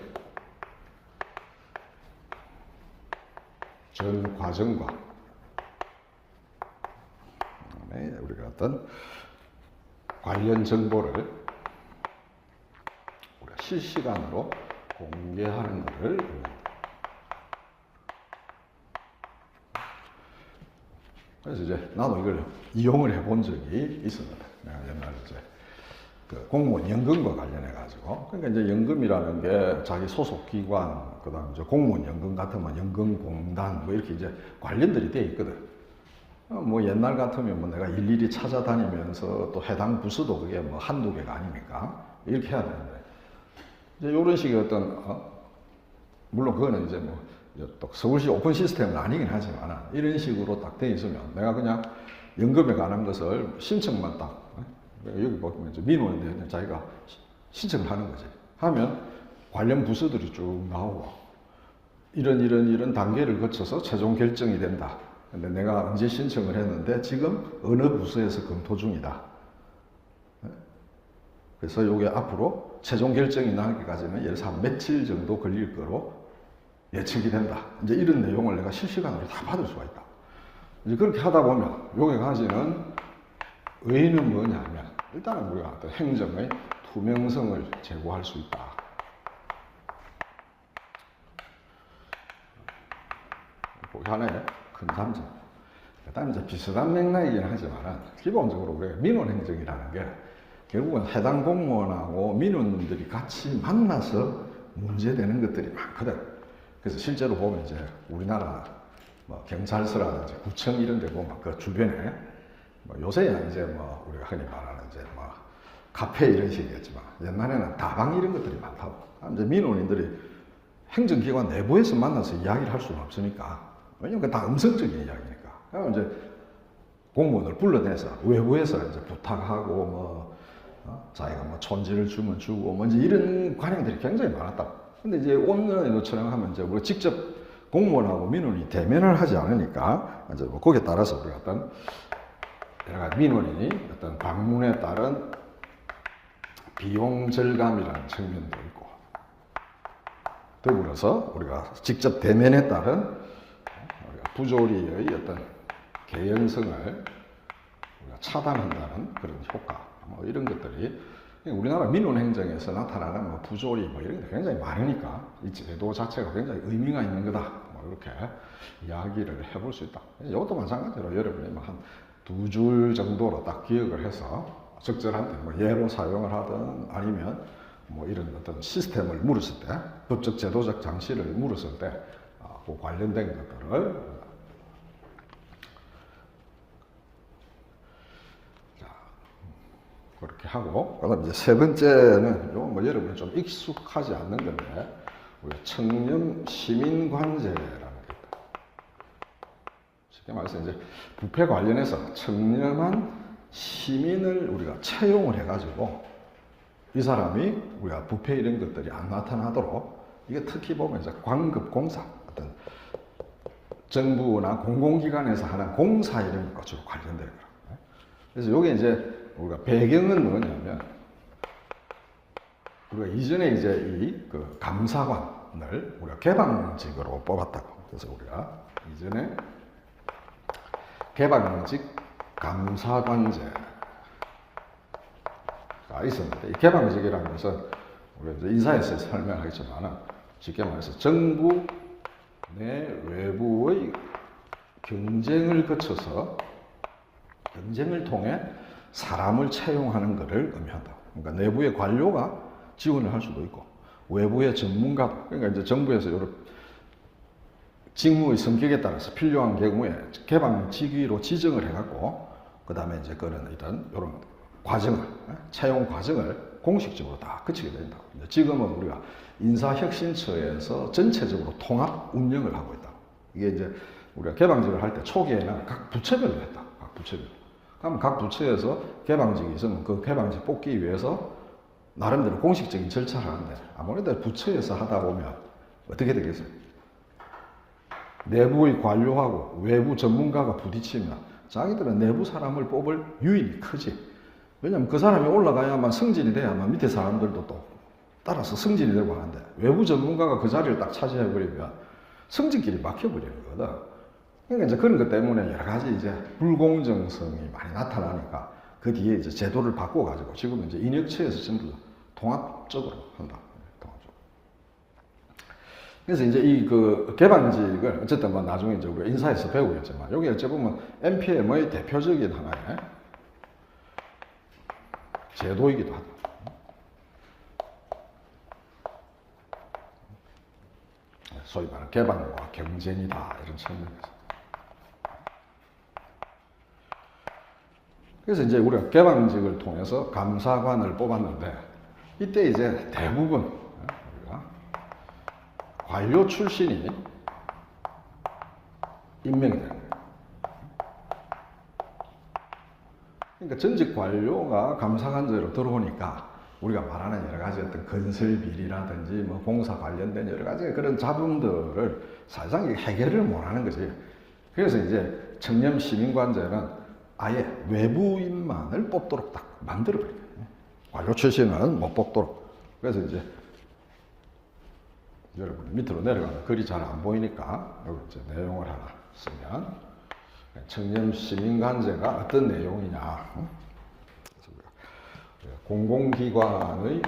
전 과정과 다음에 우리가 어떤 관련 정보를 우리가 실시간으로 공개하는 것을 그래서 이제 나도 이걸 이용을 해본 적이 있었는데 내가 옛날에 이제 그 공무원 연금과 관련해 가지고 그러니까 이제 연금이라는 게 자기 소속 기관 그다음 이제 공무원 연금 같으면 연금공단 뭐 이렇게 이제 관련들이 돼 있거든. 뭐 옛날 같으면 뭐 내가 일일이 찾아다니면서 또 해당 부서도 그게 뭐 한두 개가 아니니까 이렇게 해야 되는데 이제 이런 식의 어떤 물론 그거는 이제 뭐 또 서울시 오픈 시스템은 아니긴 하지만 이런 식으로 딱 돼 있으면 내가 그냥 연금에 관한 것을 신청만 딱 여기 보면 이제 민원인데 자기가 신청을 하는 거지. 하면 관련 부서들이 쭉 나오고 이런 단계를 거쳐서 최종 결정이 된다. 근데 내가 언제 신청을 했는데 지금 어느 부서에서 검토 중이다. 그래서 이게 앞으로 최종 결정이 나기까지는 예를 들어서 한 며칠 정도 걸릴 거로 예측이 된다. 이제 이런 내용을 내가 실시간으로 다 받을 수가 있다. 이제 그렇게 하다 보면 요게 가지는 의의는 뭐냐면 일단은 우리가 어떤 행정의 투명성을 제고할 수 있다. 그게 하나의 큰 장점. 그다음에 이제 비슷한 맥락이긴 하지만 기본적으로 우리가 민원 행정이라는 게 결국은 해당 공무원하고 민원인들이 같이 만나서 문제되는 것들이 많거든. 그래서 실제로 보면 이제 우리나라 뭐 경찰서라든지 구청 이런 데 보면 그 주변에 뭐 요새야 이제 뭐 우리가 흔히 말하는 이제 뭐 카페 이런 식이겠지만 옛날에는 다방 이런 것들이 많다고. 이제 민원인들이 행정기관 내부에서 만나서 이야기를 할 수는 없으니까 왜냐면 그 다 음성적인 이야기니까. 그럼 이제 공무원을 불러내서 외부에서 이제 부탁하고 뭐 자기가 뭐 촌지를 주면 주고 뭐 이제 이런 관행들이 굉장히 많았다. 근데 이제 온라인으로 촬영하면 이제 우리가 직접 공무원하고 민원이 대면을 하지 않으니까 이제 뭐 거기에 따라서 우리가 어떤 여러 가지 민원인이 어떤 방문에 따른 비용 절감이라는 측면도 있고 더불어서 우리가 직접 대면에 따른 우리가 부조리의 어떤 개연성을 우리가 차단한다는 그런 효과 뭐 이런 것들이 우리나라 민원 행정에서 나타나는 뭐 부조리 뭐 이런 게 굉장히 많으니까 이 제도 자체가 굉장히 의미가 있는 거다. 뭐 이렇게 이야기를 해볼 수 있다. 이것도 마찬가지로 여러분이 뭐 한 두 줄 정도로 딱 기억을 해서 적절한 때 뭐 예로 사용을 하든 아니면 뭐 이런 어떤 시스템을 물었을 때 법적 제도적 장치를 물었을 때 그 관련된 것들을 그렇게 하고, 그다음 이제 세 번째는 요 뭐 여러분이 좀 익숙하지 않는 건데, 우리가 청렴 시민관제라는 게 있다. 쉽게 말해서 이제 부패 관련해서 청렴한 시민을 우리가 채용을 해가지고 이 사람이 우리가 부패 이런 것들이 안 나타나도록 이게 특히 보면 이제 광급공사 어떤 정부나 공공기관에서 하는 공사 이런 것과 주로 관련된 거예요. 그래서 이게 이제 우리가 배경은 뭐냐면 우리가 이전에 이제 이 그 감사관을 우리가 개방직으로 뽑았다고. 그래서 우리가 이전에 개방직 감사관제가 있었는데 이 개방직이라는 것은 우리가 이제 인사에서 설명하겠지만 쉽게 말해서 정부 내 외부의 경쟁을 거쳐서 경쟁을 통해 사람을 채용하는 것을 의미한다. 그러니까 내부의 관료가 지원을 할 수도 있고 외부의 전문가, 그러니까 이제 정부에서 이런 직무의 성격에 따라서 필요한 경우에 개방직위로 지정을 해갖고 그 다음에 이제 그런 이런 과정을 채용 과정을 공식적으로 다 거치게 된다. 지금은 우리가 인사혁신처에서 전체적으로 통합 운영을 하고 있다. 이게 이제 우리가 개방직을 할 때 초기에는 각 부처별로 했다. 각 부처별로. 그럼 각 부처에서 개방직이 있으면 그 개방직 뽑기 위해서 나름대로 공식적인 절차를 하는데 아무래도 부처에서 하다 보면 어떻게 되겠어요? 내부의 관료하고 외부 전문가가 부딪히면 자기들은 내부 사람을 뽑을 유인이 크지. 왜냐하면 그 사람이 올라가야만 승진이 돼야만 밑에 사람들도 또 따라서 승진이 되고 하는데 외부 전문가가 그 자리를 딱 차지해버리면 승진길이 막혀버리는 거거든. 그러니까 이제 그런 것 때문에 여러 가지 이제 불공정성이 많이 나타나니까 그 뒤에 이제 제도를 바꿔가지고 지금 이제 인혁체에서 전부 통합적으로 한다. 통합적으로. 그래서 이제 이 그 개방직을 어쨌든 뭐 나중에 이제 우리가 인사에서 배우겠지만 여기 어찌 보면 NPM의 대표적인 하나의 제도이기도 하다. 소위 말하는 개방과 경쟁이다 이런 측면에서. 그래서 이제 우리가 개방직을 통해서 감사관을 뽑았는데 이때 이제 대부분 우리가 관료 출신이 임명이 되는 거예요. 그러니까 전직 관료가 감사관제로 들어오니까 우리가 말하는 여러 가지 어떤 건설 비리라든지 뭐 공사 관련된 여러 가지 그런 잡음들을 사실상 해결을 못하는 거지. 그래서 이제 청렴 시민관제는 아예 외부인만을 뽑도록 딱 만들어버려요. 관료 출신은 못 뽑도록. 그래서 이제 여러분 밑으로 내려가면 글이 잘 안 보이니까 여기 이제 내용을 하나 쓰면 청렴 시민관제가 어떤 내용이냐. 공공기관의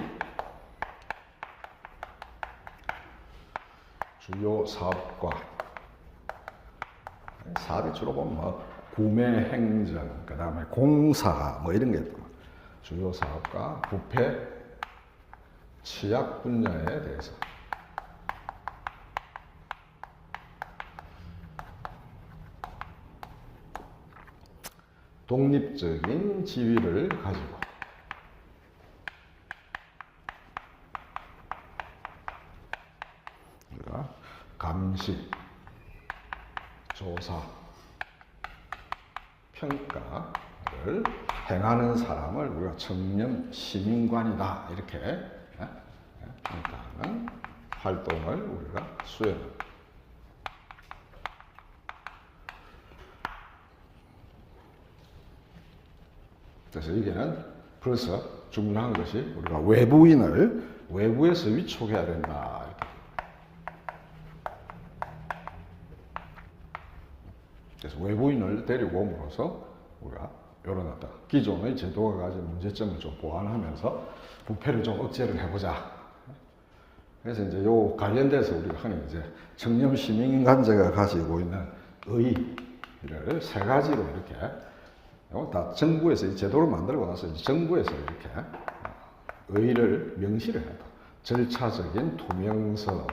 주요 사업과 사업이 주로 보면 뭐 구매 행정, 그 다음에 공사 뭐 이런 게 있고 주요 사업과 부패 취약 분야에 대해서 독립적인 지위를 가지고 우리가 감시, 조사, 평가를 행하는 사람을 우리가 청렴 시민관이다 이렇게 평가하는 활동을 우리가 수행합니다. 그래서 이게는 벌써 중요한 것이 우리가 외부인을 외부에서 위촉해야 된다. 그래서 외부인을 데리고 옴으로써 우리가 이런 어떤 기존의 제도가 가진 문제점을 좀 보완하면서 부패를 좀 억제를 해보자. 그래서 이제 요 관련돼서 우리가 하는 이제 청렴 시민관제가 가지고 있는 의의를 세 가지로 이렇게 다 정부에서 이 제도를 만들고 나서 이제 정부에서 이렇게 의의를 명시를 해다. 절차적인 투명성,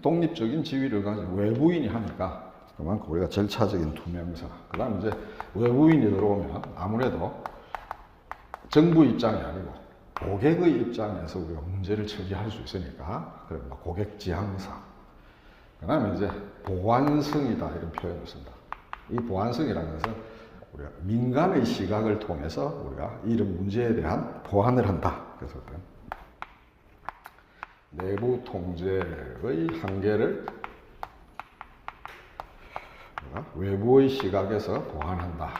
독립적인 지위를 가진 외부인이 하니까 그만큼 우리가 절차적인 투명성. 그 다음에 이제 외부인이 들어오면 아무래도 정부 입장이 아니고 고객의 입장에서 우리가 문제를 처리할 수 있으니까 그런 고객 지향사. 그 다음에 이제 보완성이다 이런 표현을 쓴다. 이 보완성이라는 것은 우리가 민간의 시각을 통해서 우리가 이런 문제에 대한 보완을 한다. 그래서 어떤 내부 통제의 한계를 외부의 시각에서 보완한다.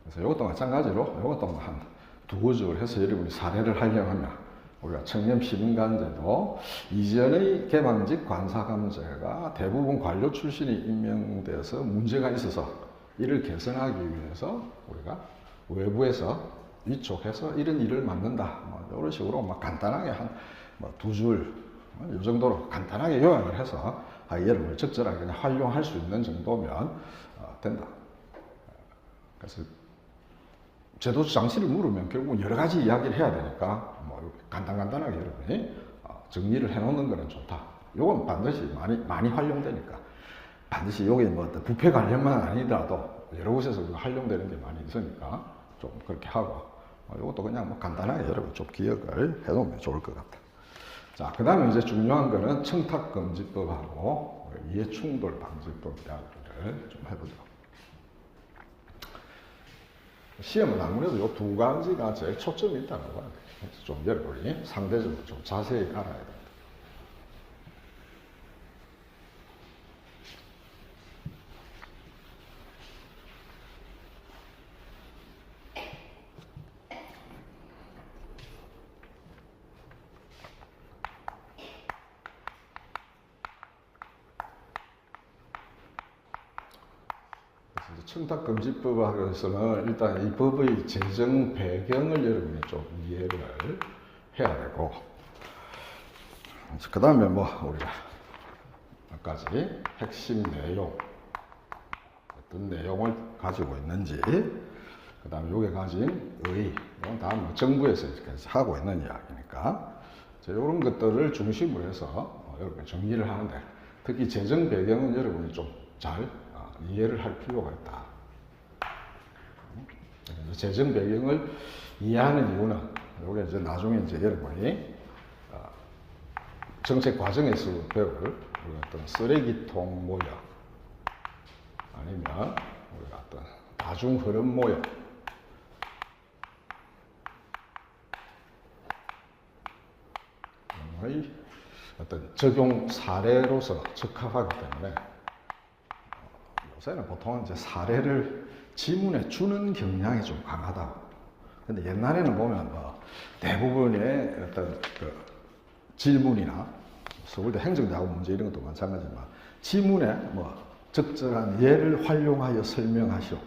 그래서 이것도 마찬가지로 이것도 한 두 구조를 해서 여러분이 사례를 하려고 하면 우리가 청렴 시민관제도 이전의 개방직 관사감제가 대부분 관료 출신이 임명돼서 문제가 있어서 이를 개선하기 위해서 우리가 외부에서 위촉해서 이런 일을 맡는다. 뭐 이런 식으로 막 간단하게 한 두 줄, 이 정도로 간단하게 요약을 해서 여러분이 적절하게 그냥 활용할 수 있는 정도면 된다. 그래서 제도 장치를 물으면 결국은 여러 가지 이야기를 해야 되니까 뭐 간단하게 여러분이 정리를 해놓는 거는 좋다. 이건 반드시 많이 활용되니까 반드시 여기 뭐 부패 관련만 아니더라도 여러 곳에서 활용되는 게 많이 있으니까 좀 그렇게 하고 이것도 그냥 뭐 간단하게 여러분 좀 기억을 해놓으면 좋을 것 같다. 자, 그 다음에 이제 중요한 거는 청탁금지법하고 이해충돌방지법 이야기를 좀 해보죠. 시험은 아무래도 이 두 가지가 제일 초점이 있다는 거야. 그래서 좀 여러분이 상대적으로 좀 자세히 알아야 된다. 청탁금지법에서는 일단 이 법의 제정 배경을 여러분이 좀 이해를 해야 되고, 그 다음에 뭐 우리가 몇 가지 핵심 내용, 어떤 내용을 가지고 있는지, 그 다음에 요게 가진 의의, 이건 다 뭐 정부에서 이렇게 하고 있는 이야기니까 이런 것들을 중심으로 해서 여러분 정리를 하는데, 특히 재정 배경은 여러분이 좀 잘 이해를 할 필요가 있다. 재정 배경을 이해하는 이유는 요게 이제 나중에 이제 여러분이 정책 과정에서 배울 어떤 쓰레기통 모형, 아니면 우리가 어떤 다중 흐름 모형, 어떤 적용 사례로서 적합하기 때문에 요새는 보통 이제 사례를 지문에 주는 경향이 좀 강하다고. 근데 옛날에는 보면 뭐 대부분의 어떤 그 질문이나 서울대 행정대학 문제 이런 것도 마찬가지지만 지문에 뭐 적절한 예를 활용하여 설명하시오.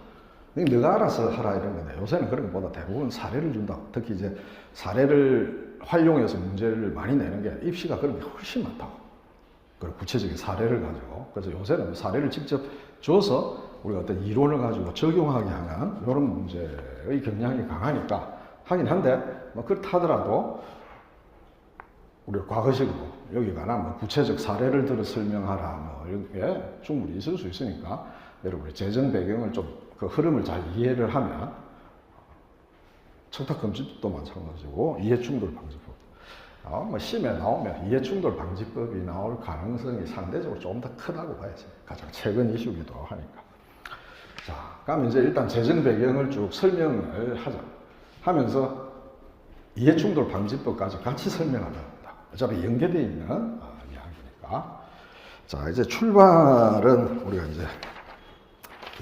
너가 알아서 하라 이런 건데, 요새는 그런 것보다 대부분 사례를 준다고. 특히 이제 사례를 활용해서 문제를 많이 내는 게 입시가 그런 게 훨씬 많다고. 그리고 구체적인 사례를 가지고. 그래서 요새는 사례를 직접 줘서 우리가 어떤 이론을 가지고 적용하게 하는 이런 문제의 경향이 강하니까 하긴 한데, 뭐 그렇다 하더라도 우리가 과거식으로 여기 관한 뭐 구체적 사례를 들어 설명하라 뭐 이런 게 충분히 있을 수 있으니까 여러분의 재정 배경을 좀 그 흐름을 잘 이해를 하면, 청탁금지법도 마찬가지고 이해충돌 방지법, 뭐 시험에 나오면 이해충돌 방지법이 나올 가능성이 상대적으로 조금 더 크다고 봐야지. 가장 최근 이슈기도 하니까. 자, 그럼 이제 일단 재정 배경을 쭉 설명을 하자. 하면서 이해충돌 방지법까지 같이 설명하자. 어차피 연계되어 있는 이야기니까. 자, 이제 출발은 우리가 이제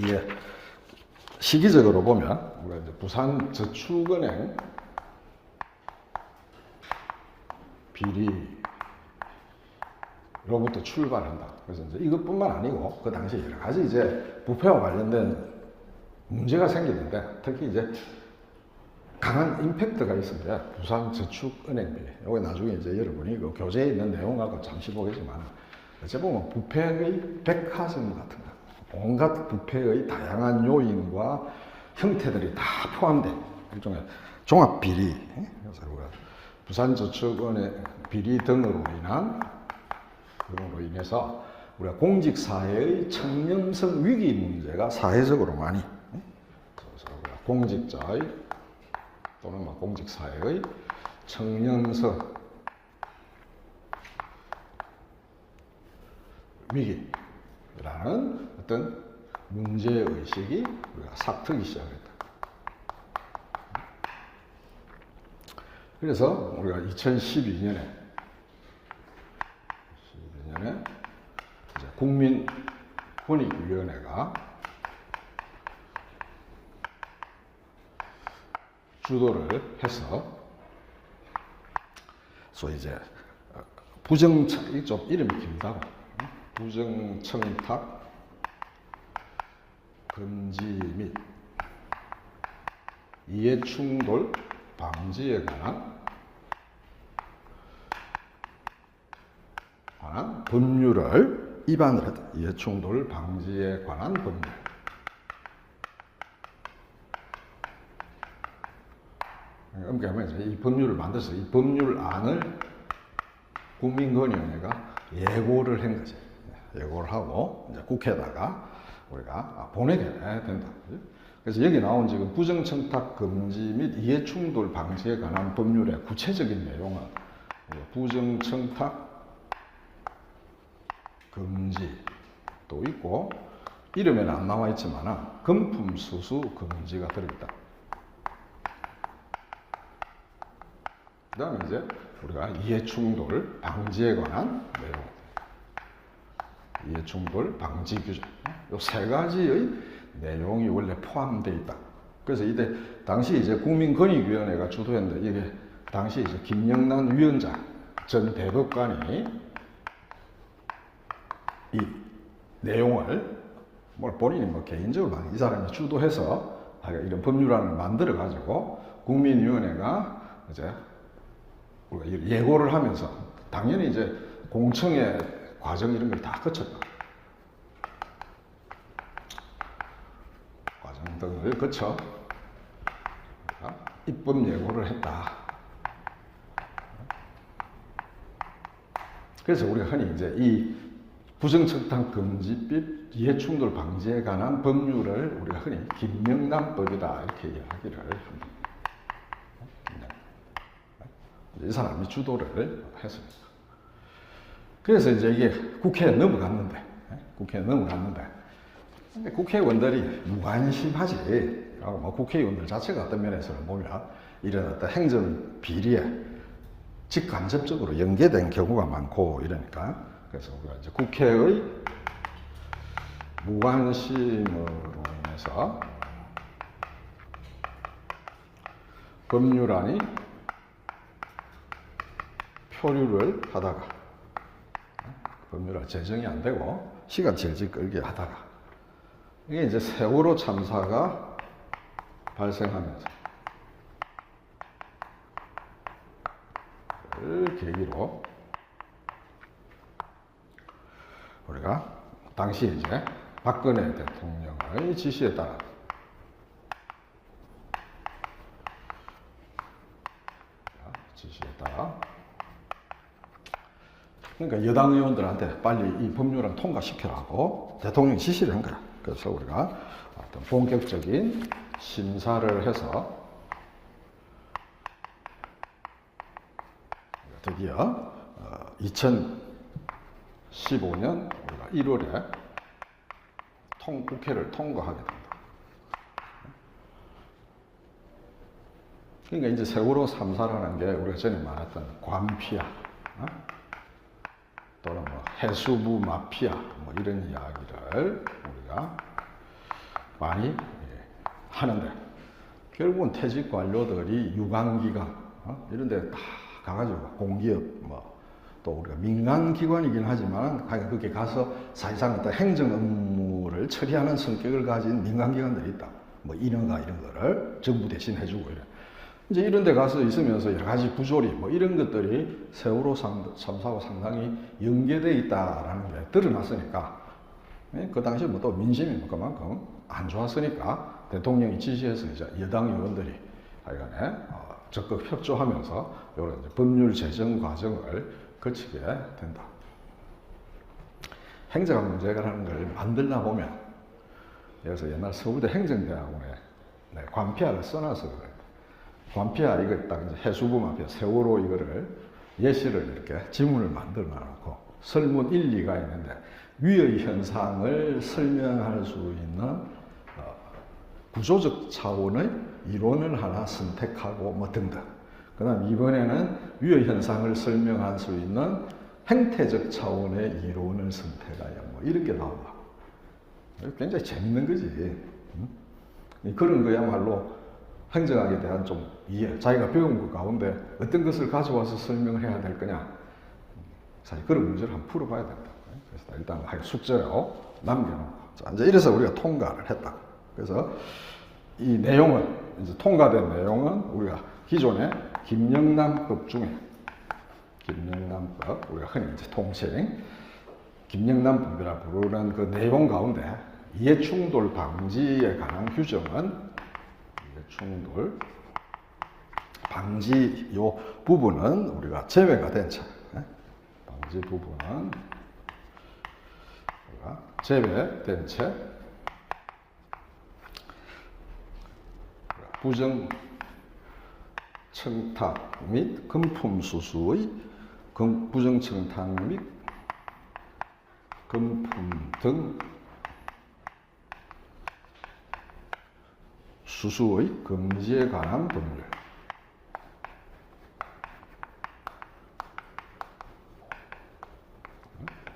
이게 시기적으로 보면 우리가 이제 부산저축은행 비리로부터 출발한다. 그래서 이제 이것뿐만 아니고 그 당시 여러 가지 이제 부패와 관련된 문제가 생기는데, 특히 이제 강한 임팩트가 있습니다. 부산저축은행 비리. 요게 나중에 이제 여러분이 그 교재에 있는 내용하고 잠시 보겠지만, 어째 보면 부패의 백화점 같은 거, 온갖 부패의 다양한 요인과 형태들이 다 포함된 일종의 종합 비리. 그래서 우리가 부산저축은행 비리 등으로 인해서 우리가 공직사회의 청렴성 위기 문제가 사회적으로 많이, 그래서 우리가 공직자의 또는 뭐 공직사회의 청렴성 위기라는 어떤 문제의식이 우리가 싹트기 시작했다. 그래서 우리가 2012년에 이제 국민권익위원회가 주도를 해서 소위 이제 부정청, 좀 이름이 길다고, 부정청탁 금지 및 이해충돌 방지에 관한 법률을 위반을 했다. 이해충돌 방지에 관한 법률. 그러니까 이 법률을 만들어서 이 법률안을 국민권익위원회가 예고를 한 거지. 예고를 하고 이제 국회에다가 우리가 보내게 된다. 그래서 여기 나온 지금 부정청탁 금지 및 이해충돌 방지에 관한 법률의 구체적인 내용은 부정청탁 금지도 있고, 이름에는 안 나와 있지만 금품 수수 금지가 들어있다. 그 다음에 이제 우리가 이해충돌 방지에 관한 내용, 이해충돌 방지 규정, 이 세 가지의 내용이 원래 포함되어 있다. 그래서 이때 당시 이제 국민권익위원회가 주도했는데, 이게 당시 이제 김영란 위원장 전 대법관이 이 내용을 뭐 본인이 뭐 개인적으로 이 사람이 주도해서 이런 법률안을 만들어 가지고 국민위원회가 이제 우리가 예고를 하면서 당연히 이제 공청회 과정 이런 걸 다 거쳤다. 과정 등을 거쳐 입법 예고를 했다. 그래서 우리가 흔히 이제 이 부정청탁 금지법 이해충돌 방지에 관한 법률을 우리가 흔히 김영란법이다 이렇게 이야기를 합니다. 이 사람이 주도를 했습니다. 그래서 이제 이게 국회에 넘어갔는데 국회의원들이 무관심하지. 뭐 국회의원들 자체가 어떤 면에서는 보면 이런 어떤 행정 비리에 직간접적으로 연계된 경우가 많고 이러니까 그래서 우리가 이제 국회의 무관심으로 인해서 법률안이 표류를 하다가 법률안 제정이 안 되고 시간 질질 끌게 하다가 이게 이제 세월호 참사가 발생하면서 그 계기로 우리가 당시 이제 박근혜 대통령의 지시에 따라 그러니까 여당 의원들한테 빨리 이 법률안 통과시켜라고 대통령이 지시를 한 거야. 그래서 우리가 어떤 본격적인 심사를 해서 드디어 2015년 우리가 1월에 국회를 통과하게 된다. 그러니까 이제 세월호 3사라는 게 우리가 전에 말했던 관피아 또는 뭐 해수부 마피아 뭐 이런 이야기를 우리가 많이 하는데 결국은 퇴직 관료들이 유관기관 이런 데 다 가가지고 공기업 뭐 또 우리가 민간기관이긴 하지만 그게 가서 사실상 어떤 행정 업무를 처리하는 성격을 가진 민간기관들이 있다. 뭐 인허가 이런 거를 정부 대신 해주고 이래. 이제 이런 데 가서 있으면서 여러 가지 부조리 뭐 이런 것들이 세월호 참사와 상당히 연계되어 있다라는 게 드러났으니까 그 당시에 뭐 또 민심이 그만큼 안 좋았으니까 대통령이 지시해서 이제 여당 의원들이 하여간에 적극 협조하면서 이런 법률 제정 과정을 거치게 된다. 행정 문제라는 걸 만들다 보면 여기서 옛날 서울대 행정대학원에 관피아를 써놔서 그래요. 관피아 이거 딱 이제 해수부 마피아 세월호 이거를 예시를 이렇게 지문을 만들어 놔놓고 설문 1, 2가 있는데 위의 현상을 설명할 수 있는 구조적 차원의 이론을 하나 선택하고 뭐 등등. 그 다음 이번에는 위의 현상을 설명할 수 있는 행태적 차원의 이론을 선택하여 뭐 이런 게 나온다. 굉장히 재밌는 거지. 그런 거야말로 행정학에 대한 좀 이해, 자기가 배운 것 가운데 어떤 것을 가져와서 설명을 해야 될 거냐. 사실 그런 문제를 한번 풀어봐야 된다. 그래서 일단 숙제로 남겨놓고. 자, 이제 이래서 우리가 통과를 했다. 그래서 이 내용은, 이제 통과된 내용은 우리가 기존의 김영란법 중에, 김영란법, 우리가 흔히 이제 통칭, 김영란법이라 부르는 그 내용 가운데 이해충돌 방지에 관한 규정은 충돌 방지 요 부분은 우리가 제외가 된 채, 방지 부분은 우리가 제외된 채 부정 청탁 및 금품 수수의 부정 청탁 및 금품 등 수수의 금지에 관한 법률.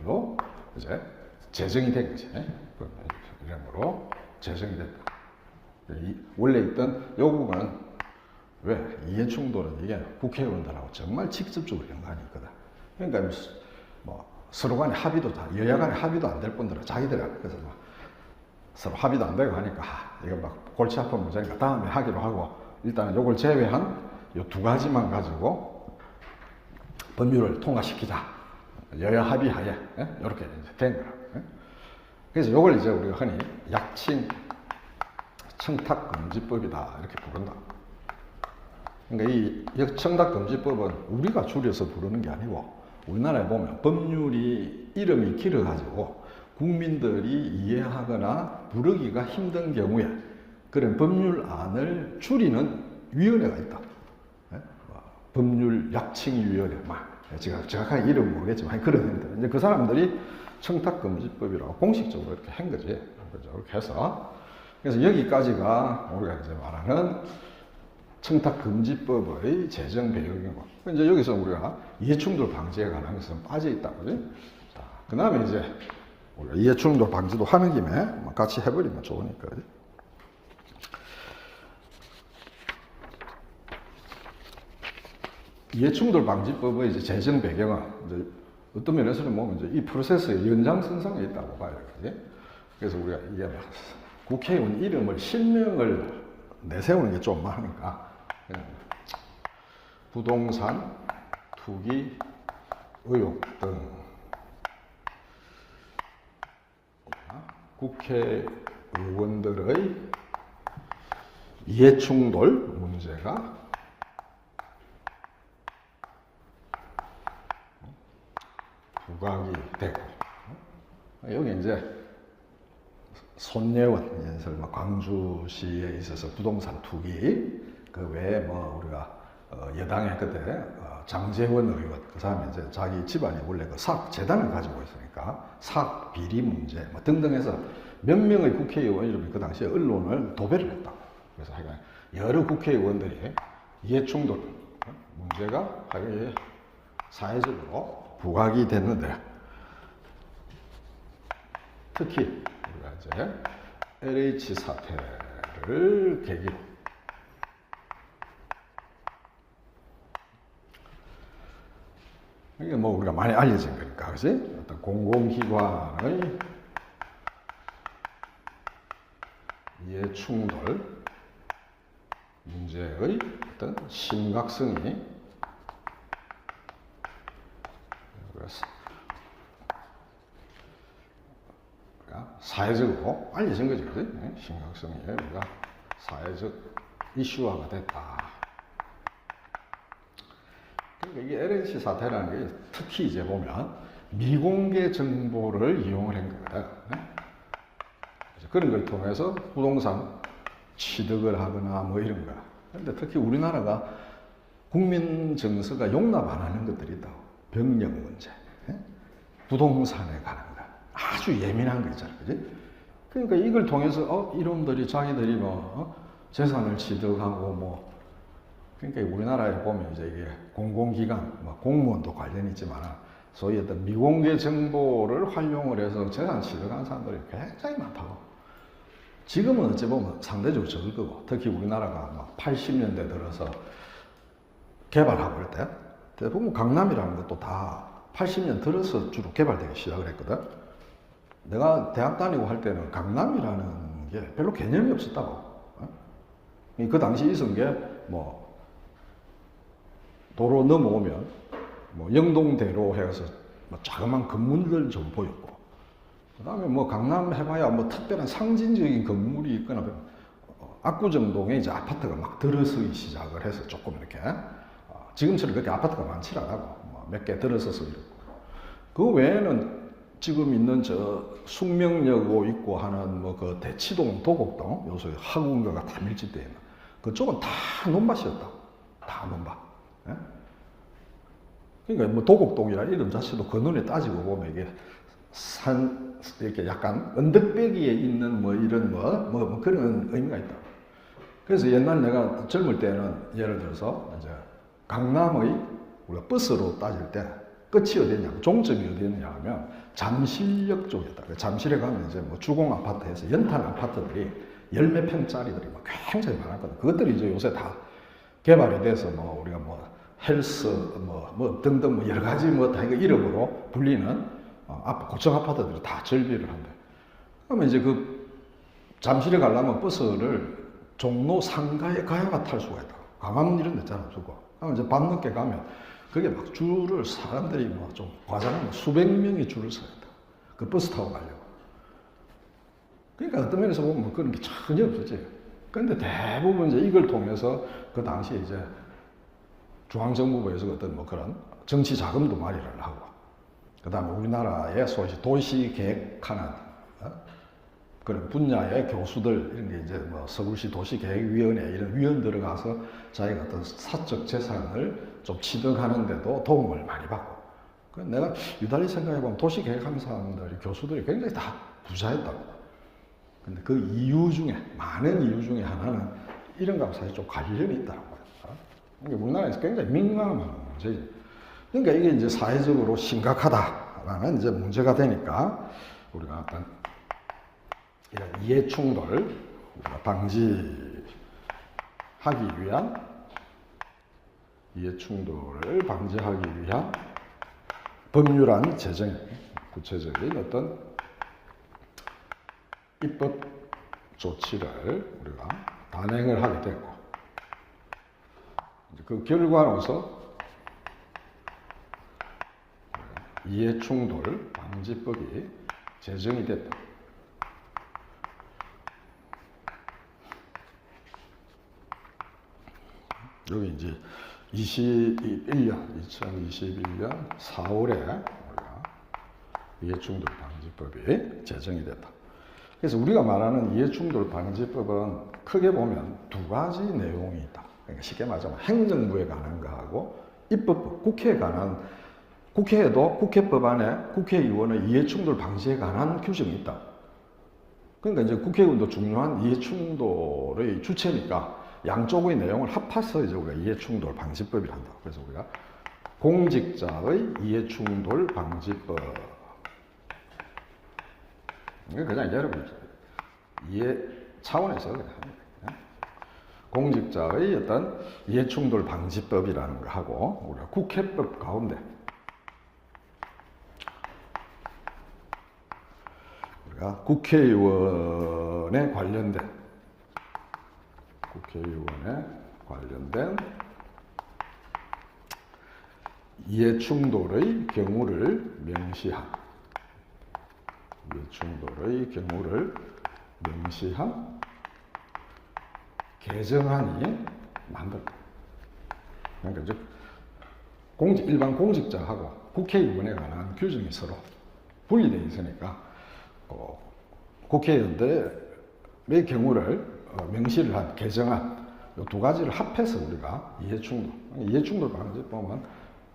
로 이제 제정이 된 거지. 이름으로 제정이 됐다. 원래 있던 요 부분은 왜 이해충돌은 이게 국회의원들하고 정말 직접적으로 연관이 있거든. 그러니까 뭐 서로 간에 합의도 다 여야 간에 합의도 안 될 뿐더러 자기들 그래서 막 서로 합의도 안 되고 하니까 이거 막 골치 아픈 문제니까 다음에 하기로 하고 일단은 요걸 제외한 요 두 가지만 가지고 법률을 통과시키자. 여야 합의하에 이렇게 된 거라. 그래서 요걸 이제 우리가 흔히 약칭 청탁금지법이다 이렇게 부른다. 그러니까 이 청탁금지법은 우리가 줄여서 부르는 게 아니고 우리나라에 보면 법률이 이름이 길어가지고 국민들이 이해하거나 부르기가 힘든 경우에 그런 법률안을 줄이는 위원회가 있다. 법률 약칭위원회, 제가 정확하게 이름 모르겠지만 그런 형들. 이제 그 사람들이 청탁금지법이라고 공식적으로 이렇게 한 거지. 그죠? 이렇게 해서 그래서 여기까지가 우리가 이제 말하는 청탁금지법의 제정 배경이고 이제 여기서 우리가 이해충돌 방지에 관한 것은 빠져 있다, 그지? 자, 그 다음에 이제 우리가 이해충돌 방지도 하는 김에 같이 해버리면 좋으니까, 그지? 이해충돌 방지법의 이제 제정 배경은 이제 어떤 면에서는 보면 이제 이 프로세스의 연장선상에 있다고 봐요, 그지? 그래서 우리가 이게 국회의원 이름을 실명을 내세우는 게 좀 많으니까 부동산 투기 의혹 등 국회의원들의 이해충돌 문제가 부각이 되고 여기 이제 손예원, 광주시에 있어서 부동산 투기, 그 외에 우리가 여당의 그때 장제원 의원, 그 사람이 이제 자기 집안이 원래 그 사학 재단을 가지고 있으니까 사학 비리 문제 등등 해서 몇 명의 국회의원이 그 당시에 언론을 도배를 했다. 그래서 하여간 여러 국회의원들이 이해충돌 문제가 사회적으로 부각이 됐는데 특히 우리가 이제 LH 사태를 계기로 이게 우리가 많이 알려진 거니까, 그지? 어떤 공공기관의 이해충돌 문제의 어떤 심각성이 사회적으로 알려진 거죠, 그지? 심각성이 우리가 사회적 이슈화가 됐다. 그러니까 이게 LH 사태라는 게 특히 이제 보면 미공개 정보를 이용을 한 거거든. 그런 걸 통해서 부동산 취득을 하거나 이런 거. 근데 특히 우리나라가 국민 정서가 용납 안 하는 것들이 있다고. 병력 문제, 부동산에 관한 거. 아주 예민한 거 있잖아요, 그지? 그러니까 이걸 통해서 이놈들이 자기들이 재산을 취득하고 그러니까 우리나라에 보면 이제 이게 공공기관, 공무원도 관련이 있지만 소위 어떤 미공개 정보를 활용을 해서 재산 취득하는 사람들이 굉장히 많다고. 지금은 어찌 보면 상대적으로 적을 거고, 특히 우리나라가 80년대 들어서 개발하고 그럴 때 대부분 강남이라는 것도 다 80년 들어서 주로 개발되기 시작을 했거든. 내가 대학 다니고 할 때는 강남이라는 게 별로 개념이 없었다고. 그 당시 있은 게 도로 넘어오면 영동대로 해서 자그마한 건물들 좀 보였고, 그 다음에 강남 해봐야 특별한 상징적인 건물이 있거나 압구정동에 이제 아파트가 막 들어서기 시작을 해서 조금 이렇게 지금처럼 그렇게 아파트가 많지 않고 몇 개 들어서서 이렇고, 그 외에는 지금 있는 숙명여고 있고 하는 그 대치동, 도곡동, 요새 학원가가 다 밀집되어 있는 그쪽은 다 논밭이었다. 다 논밭. 예? 그러니까 도곡동이라는 이름 자체도 그 눈에 따지고 보면 이게 이렇게 약간 언덕배기에 있는 이런 그런 의미가 있다. 그래서 옛날 내가 젊을 때는 예를 들어서 이제 강남의 우리가 버스로 따질 때 끝이 어디냐면 종점이 어디였냐 하면 잠실역 쪽이었다. 잠실에 가면 이제 주공 아파트에서 연탄 아파트들이 열몇 평짜리들이 굉장히 많았거든. 그것들이 이제 요새 다 개발이 돼서 우리가 헬스 등등 여러 가지 다 이거 이름으로 불리는 고층 아파트들이 다 절비를 한대. 그러면 이제 그 잠실에 가려면 버스를 종로 상가에 가야만 탈 수가 있다. 강남 이런 데 잘 없고. 그럼 이제 밤늦게 가면 그게 막 줄을 사람들이 뭐 좀 과장하면 수백 명이 줄을 서야 돼. 그 버스 타고 가려고. 그러니까 어떤 면에서 보면 그런 게 전혀 없었지. 그런데 대부분 이제 이걸 통해서 그 당시에 이제 중앙정부부에서 어떤 뭐 그런 정치 자금도 마련을 하고, 그 다음에 우리나라의 소위 도시 계획하는 그런 분야의 교수들 이런 게 이제 뭐 서울시 도시계획위원회 이런 위원 들어가서 자기가 어떤 사적 재산을 좀 취득하는데도 도움을 많이 받고. 내가 유달리 생각해보면 도시계획하는 사람들이 교수들이 굉장히 다 부자였다고. 근데 그 이유 중에 많은 이유 중에 하나는 이런 것과 사실 좀 관련이 있다는 거예요. 그러니까 우리나라에서 굉장히 민감한 문제지. 그러니까 이게 이제 사회적으로 심각하다라는 이제 문제가 되니까 우리가 어떤 이런 이해충돌 방지하기 위한 이해충돌을 방지하기 위한 법률안 제정, 구체적인 어떤 입법 조치를 우리가 단행을 하게 됐고, 그 결과로서 이해충돌 방지법이 제정이 됐다. 여기 이제 2021년 4월에 우리가 이해충돌 방지법이 제정이 됐다. 그래서 우리가 말하는 이해충돌 방지법은 크게 보면 두 가지 내용이 있다. 그러니까 쉽게 말하자면 행정부에 관한 거하고 입법부, 국회에 관한, 국회에도 국회법 안에 국회의원의 이해충돌 방지에 관한 규정이 있다. 그러니까 이제 국회의원도 중요한 이해충돌의 주체니까 양쪽의 내용을 합해서 이제 우리가 이해충돌 방지법이라 한다. 그래서 우리가 공직자의 이해충돌 방지법. 그냥 여러분 이해 차원에서 그냥 합니다. 공직자의 어떤 이해충돌 방지법이라는 거 하고 우리가 국회법 가운데 우리가 국회의원에 관련된 이해충돌의 경우를 명시한 개정안이 만들었다. 그러니까 즉 일반 공직자하고 국회의원에 관한 규정이 서로 분리되어 있으니까 국회의원들의 경우를 명시를 한 개정안, 이 두 가지를 합해서 우리가 이해충돌 방지법은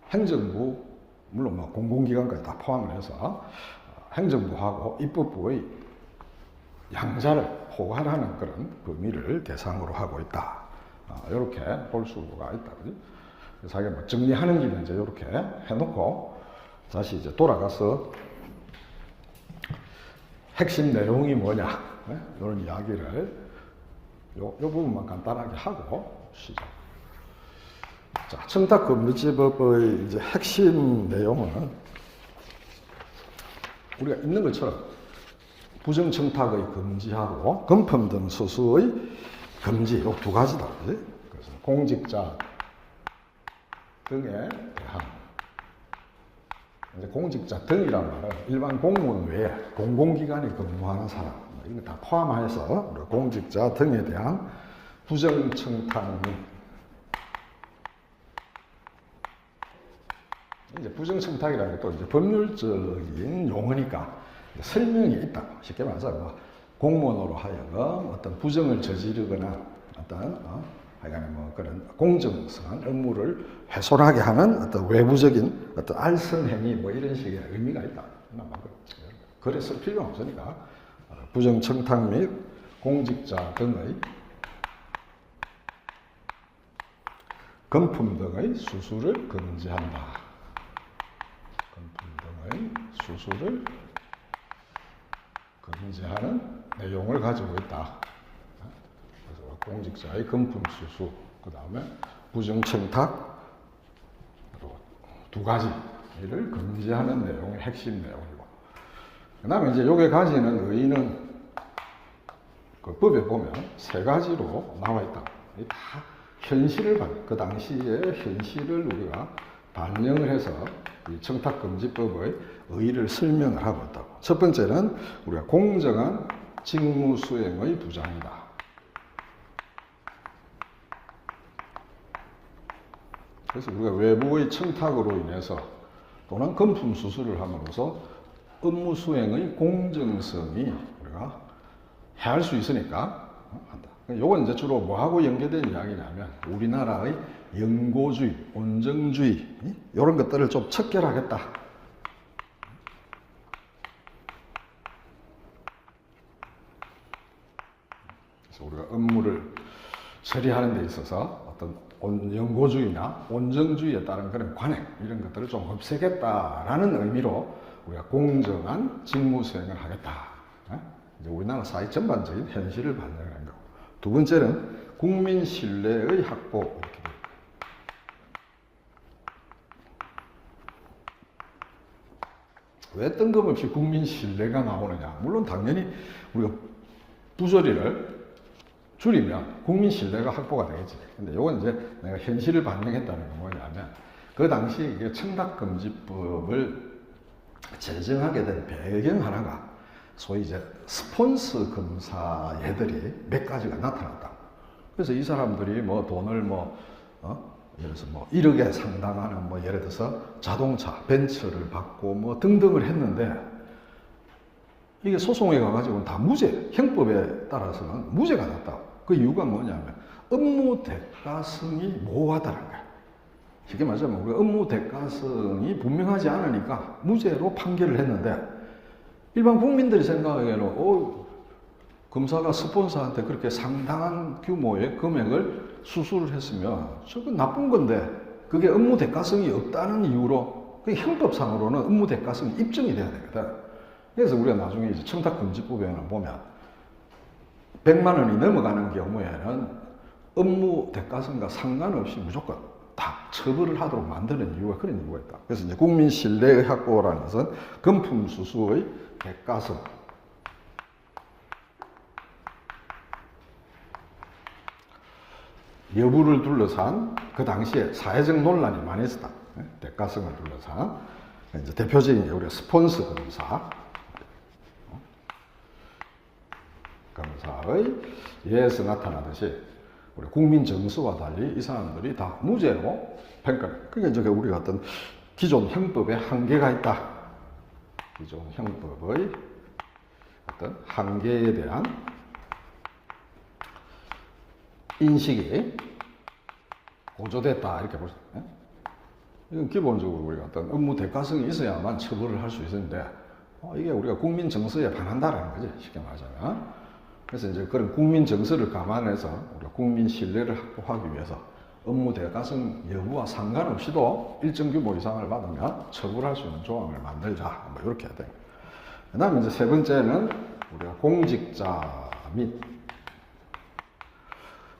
행정부, 물론 뭐 공공기관까지 다 포함을 해서 행정부하고 입법부의 양자를 포괄하는 그런 범위를 대상으로 하고 있다. 이렇게 볼 수가 있다. 그지? 그래서 자기가 뭐 정리하는 길은 이제 이렇게 해놓고 다시 이제 돌아가서 핵심 내용이 뭐냐, 이런 이야기를 요 부분만 간단하게 하고 시작. 자, 청탁금지법의 이제 핵심 내용은 우리가 있는 것처럼 부정청탁의 금지하고 금품 등 소수의 금지, 이 두 가지다. 그치? 그래서 공직자 등에 대한, 이제 공직자 등이란 말은 일반 공무원 외에 공공기관에 근무하는 사람, 이런 거 다 포함해서 우리가 공직자 등에 대한 부정청탁 및, 이제 부정청탁이라는 것도 이제 법률적인 용어니까 설명이 있다. 쉽게 말해서 뭐 공무원으로 하여금 어떤 부정을 저지르거나 어떤 하여간에 뭐 그런 공정성한 업무를 훼손하게 하는 어떤 외부적인 어떤 알선행위 뭐 이런 식의 의미가 있다. 글에 쓸 필요는 없으니까 부정청탁 및 공직자 등의 금품 등의 수수를 금지한다. 금품 등의 수수를 금지하는 내용을 가지고 있다. 그래서 공직자의 금품 수수, 그 다음에 부정청탁, 두 가지를 금지하는 내용이 핵심 내용이고, 그 다음에 이제 요게 가지는 의의는 그 법에 보면 세 가지로 나와 있다. 다 현실을 그 당시의 현실을 우리가 반영을 해서 이 청탁금지법의 의의를 설명을 하고 있다고. 첫 번째는 우리가 공정한 직무수행의 부장이다. 그래서 우리가 외부의 청탁으로 인해서 또는 금품 수수를 함으로써 업무 수행의 공정성이 우리가 해할 수 있으니까 한다. 요건 이제 주로 뭐하고 연계된 이야기냐면 우리나라의 영고주의, 온정주의 이런 것들을 좀 척결하겠다. 그래서 우리가 업무를 처리하는 데 있어서 어떤 영고주의나 온정주의에 따른 그런 관행 이런 것들을 좀 없애겠다라는 의미로 우리가 공정한 직무 수행을 하겠다. 이제 우리나라 사회 전반적인 현실을 반영하는 거고. 두 번째는 국민 신뢰의 확보. 이렇게 됩니다. 왜 뜬금없이 국민 신뢰가 나오느냐? 물론 당연히 우리가 부조리를 줄이면 국민 신뢰가 확보가 되겠지. 근데 이건 이제 내가 현실을 반영했다는 건 뭐냐면 그 당시 이게 청탁금지법을 제정하게 된 배경 하나가 소위 이제 스폰서 검사 애들이 몇 가지가 나타났다. 그래서 이 사람들이 뭐 돈을 예를 들어서 1억에 상당하는 예를 들어서 자동차, 벤츠를 받고 등등을 했는데 이게 소송에 가가지고 다 무죄, 형법에 따라서는 무죄가 났다. 그 이유가 뭐냐면 업무 대가성이 모호하다는 거야. 쉽게 말하자면 우리가 업무 대가성이 분명하지 않으니까 무죄로 판결을 했는데 일반 국민들이 생각하기에는 검사가 스폰서한테 그렇게 상당한 규모의 금액을 수수를 했으면 저건 나쁜 건데 그게 업무 대가성이 없다는 이유로 형법상으로는 업무 대가성이 입증이 돼야 되거든. 그래서 우리가 나중에 이제 청탁금지법에는 보면 100만 원이 넘어가는 경우에는 업무 대가성과 상관없이 무조건 다 처벌을 하도록 만드는 이유가 그런 이유가 있다. 그래서 이제 국민 신뢰의 확보라는 것은 금품 수수의 대가성, 여부를 둘러싼 그 당시에 사회적 논란이 많이 있었다. 대가성을 둘러싼 이제 대표적인 우리 스폰서 검사의 예에서 나타나듯이 우리 국민 정서와 달리 이 사람들이 다 무죄로 평가를. 그러니까 이제 우리가 어떤 기존 형법에 한계가 있다. 기존 형법의 어떤 한계에 대한 인식이 고조됐다 이렇게 볼 수 있어요. 이건 기본적으로 우리가 어떤 업무 대가성이 있어야만 처벌을 할 수 있는데 이게 우리가 국민 정서에 반한다라는 거지, 쉽게 말하자면. 그래서 이제 그런 국민 정서를 감안해서 우리가 국민 신뢰를 확보하기 위해서 업무 대가성 여부와 상관없이도 일정 규모 이상을 받으면 처벌할 수 있는 조항을 만들자, 이렇게 해야 돼요. 그 다음에 이제 세 번째는 우리가 공직자 및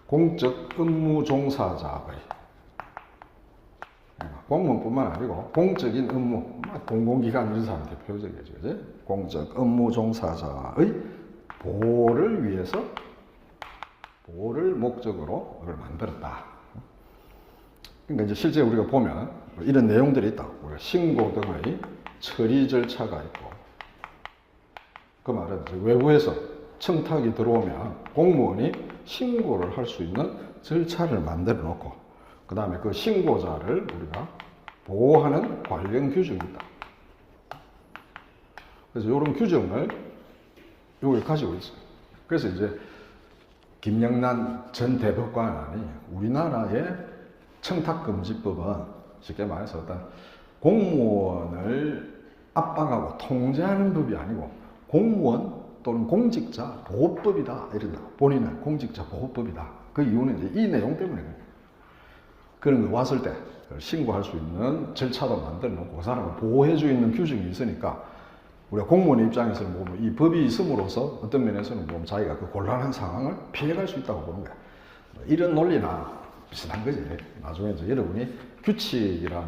공적 업무 종사자의, 공무원뿐만 아니고 공적인 업무, 공공기관 이런 사람 대표적이죠, 그지? 공적 업무 종사자의 보호를 위해서, 보호를 목적으로 이걸 만들었다. 그러니까 이제 실제 우리가 보면 이런 내용들이 있다. 우리가 신고 등의 처리 절차가 있고, 그 말은 외부에서 청탁이 들어오면 공무원이 신고를 할 수 있는 절차를 만들어 놓고, 그 다음에 그 신고자를 우리가 보호하는 관련 규정이 있다. 그래서 이런 규정을 여기 가지고 있어요. 그래서 이제 김영란 전 대법관이 우리나라의 청탁금지법은 쉽게 말해서 어떤 공무원을 압박하고 통제하는 법이 아니고 공무원 또는 공직자 보호법이다 이런다. 본인은 공직자 보호법이다. 그 이유는 이제 이 내용 때문에 그런 거 왔을 때 신고할 수 있는 절차도 만들어 놓고 그 사람을 보호해 주 있는 규정이 있으니까 우리가 공무원의 입장에서는 보면 이 법이 있음으로써 어떤 면에서는 보면 자기가 그 곤란한 상황을 피해갈 수 있다고 보는 거야. 이런 논리나 비슷한 거지. 나중에 이제 여러분이 규칙이라는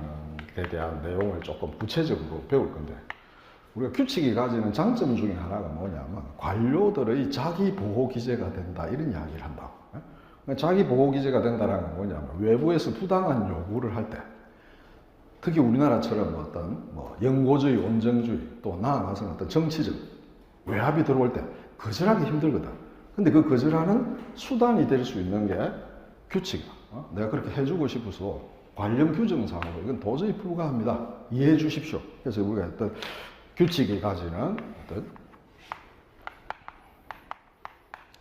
데 대한 내용을 조금 구체적으로 배울 건데, 우리가 규칙이 가지는 장점 중에 하나가 뭐냐면 관료들의 자기 보호 기제가 된다 이런 이야기를 한다고. 자기 보호 기제가 된다는 건 뭐냐면 외부에서 부당한 요구를 할 때, 특히 우리나라처럼 어떤 영고주의, 원정주의, 또 나아가서는 어떤 정치적 외압이 들어올 때 거절하기 힘들거든. 근데 그 거절하는 수단이 될 수 있는 게 규칙이야. 내가 그렇게 해주고 싶어서 관련 규정상으로 이건 도저히 불가합니다. 이해해 주십시오. 그래서 우리가 어떤 규칙이 가지는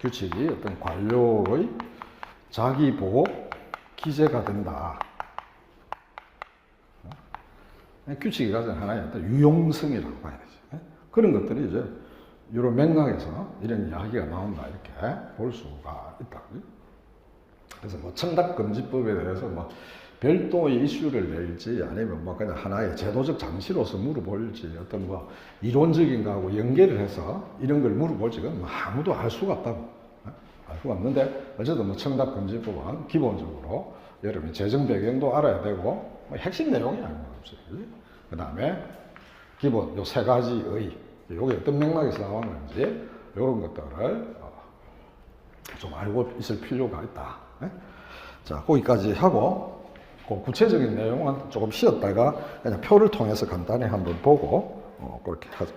규칙이 어떤 관료의 자기 보호 기제가 된다. 규칙이 가진 하나의 어떤 유용성이라고 봐야 되지. 그런 것들이 이제 이런 맥락에서 이런 이야기가 나온다 이렇게 볼 수가 있다. 그래서 청탁금지법에 대해서 별도의 이슈를 낼지 아니면 그냥 하나의 제도적 장치로서 물어볼지 어떤 이론적인 거하고 연계를 해서 이런 걸 물어볼지 그건 아무도 알 수가 없다고. 알 수가 없는데 어쨌든 청탁금지법은 기본적으로 여러분이 재정 배경도 알아야 되고 핵심 내용이 아닌 거 없어요. 그 다음에 기본 요 세 가지의 요게 어떤 맥락에서 나왔는지 이런 것들을 좀 알고 있을 필요가 있다. 자, 거기까지 하고 그 구체적인 내용은 조금 쉬었다가 그냥 표를 통해서 간단히 한번 보고 그렇게 하죠.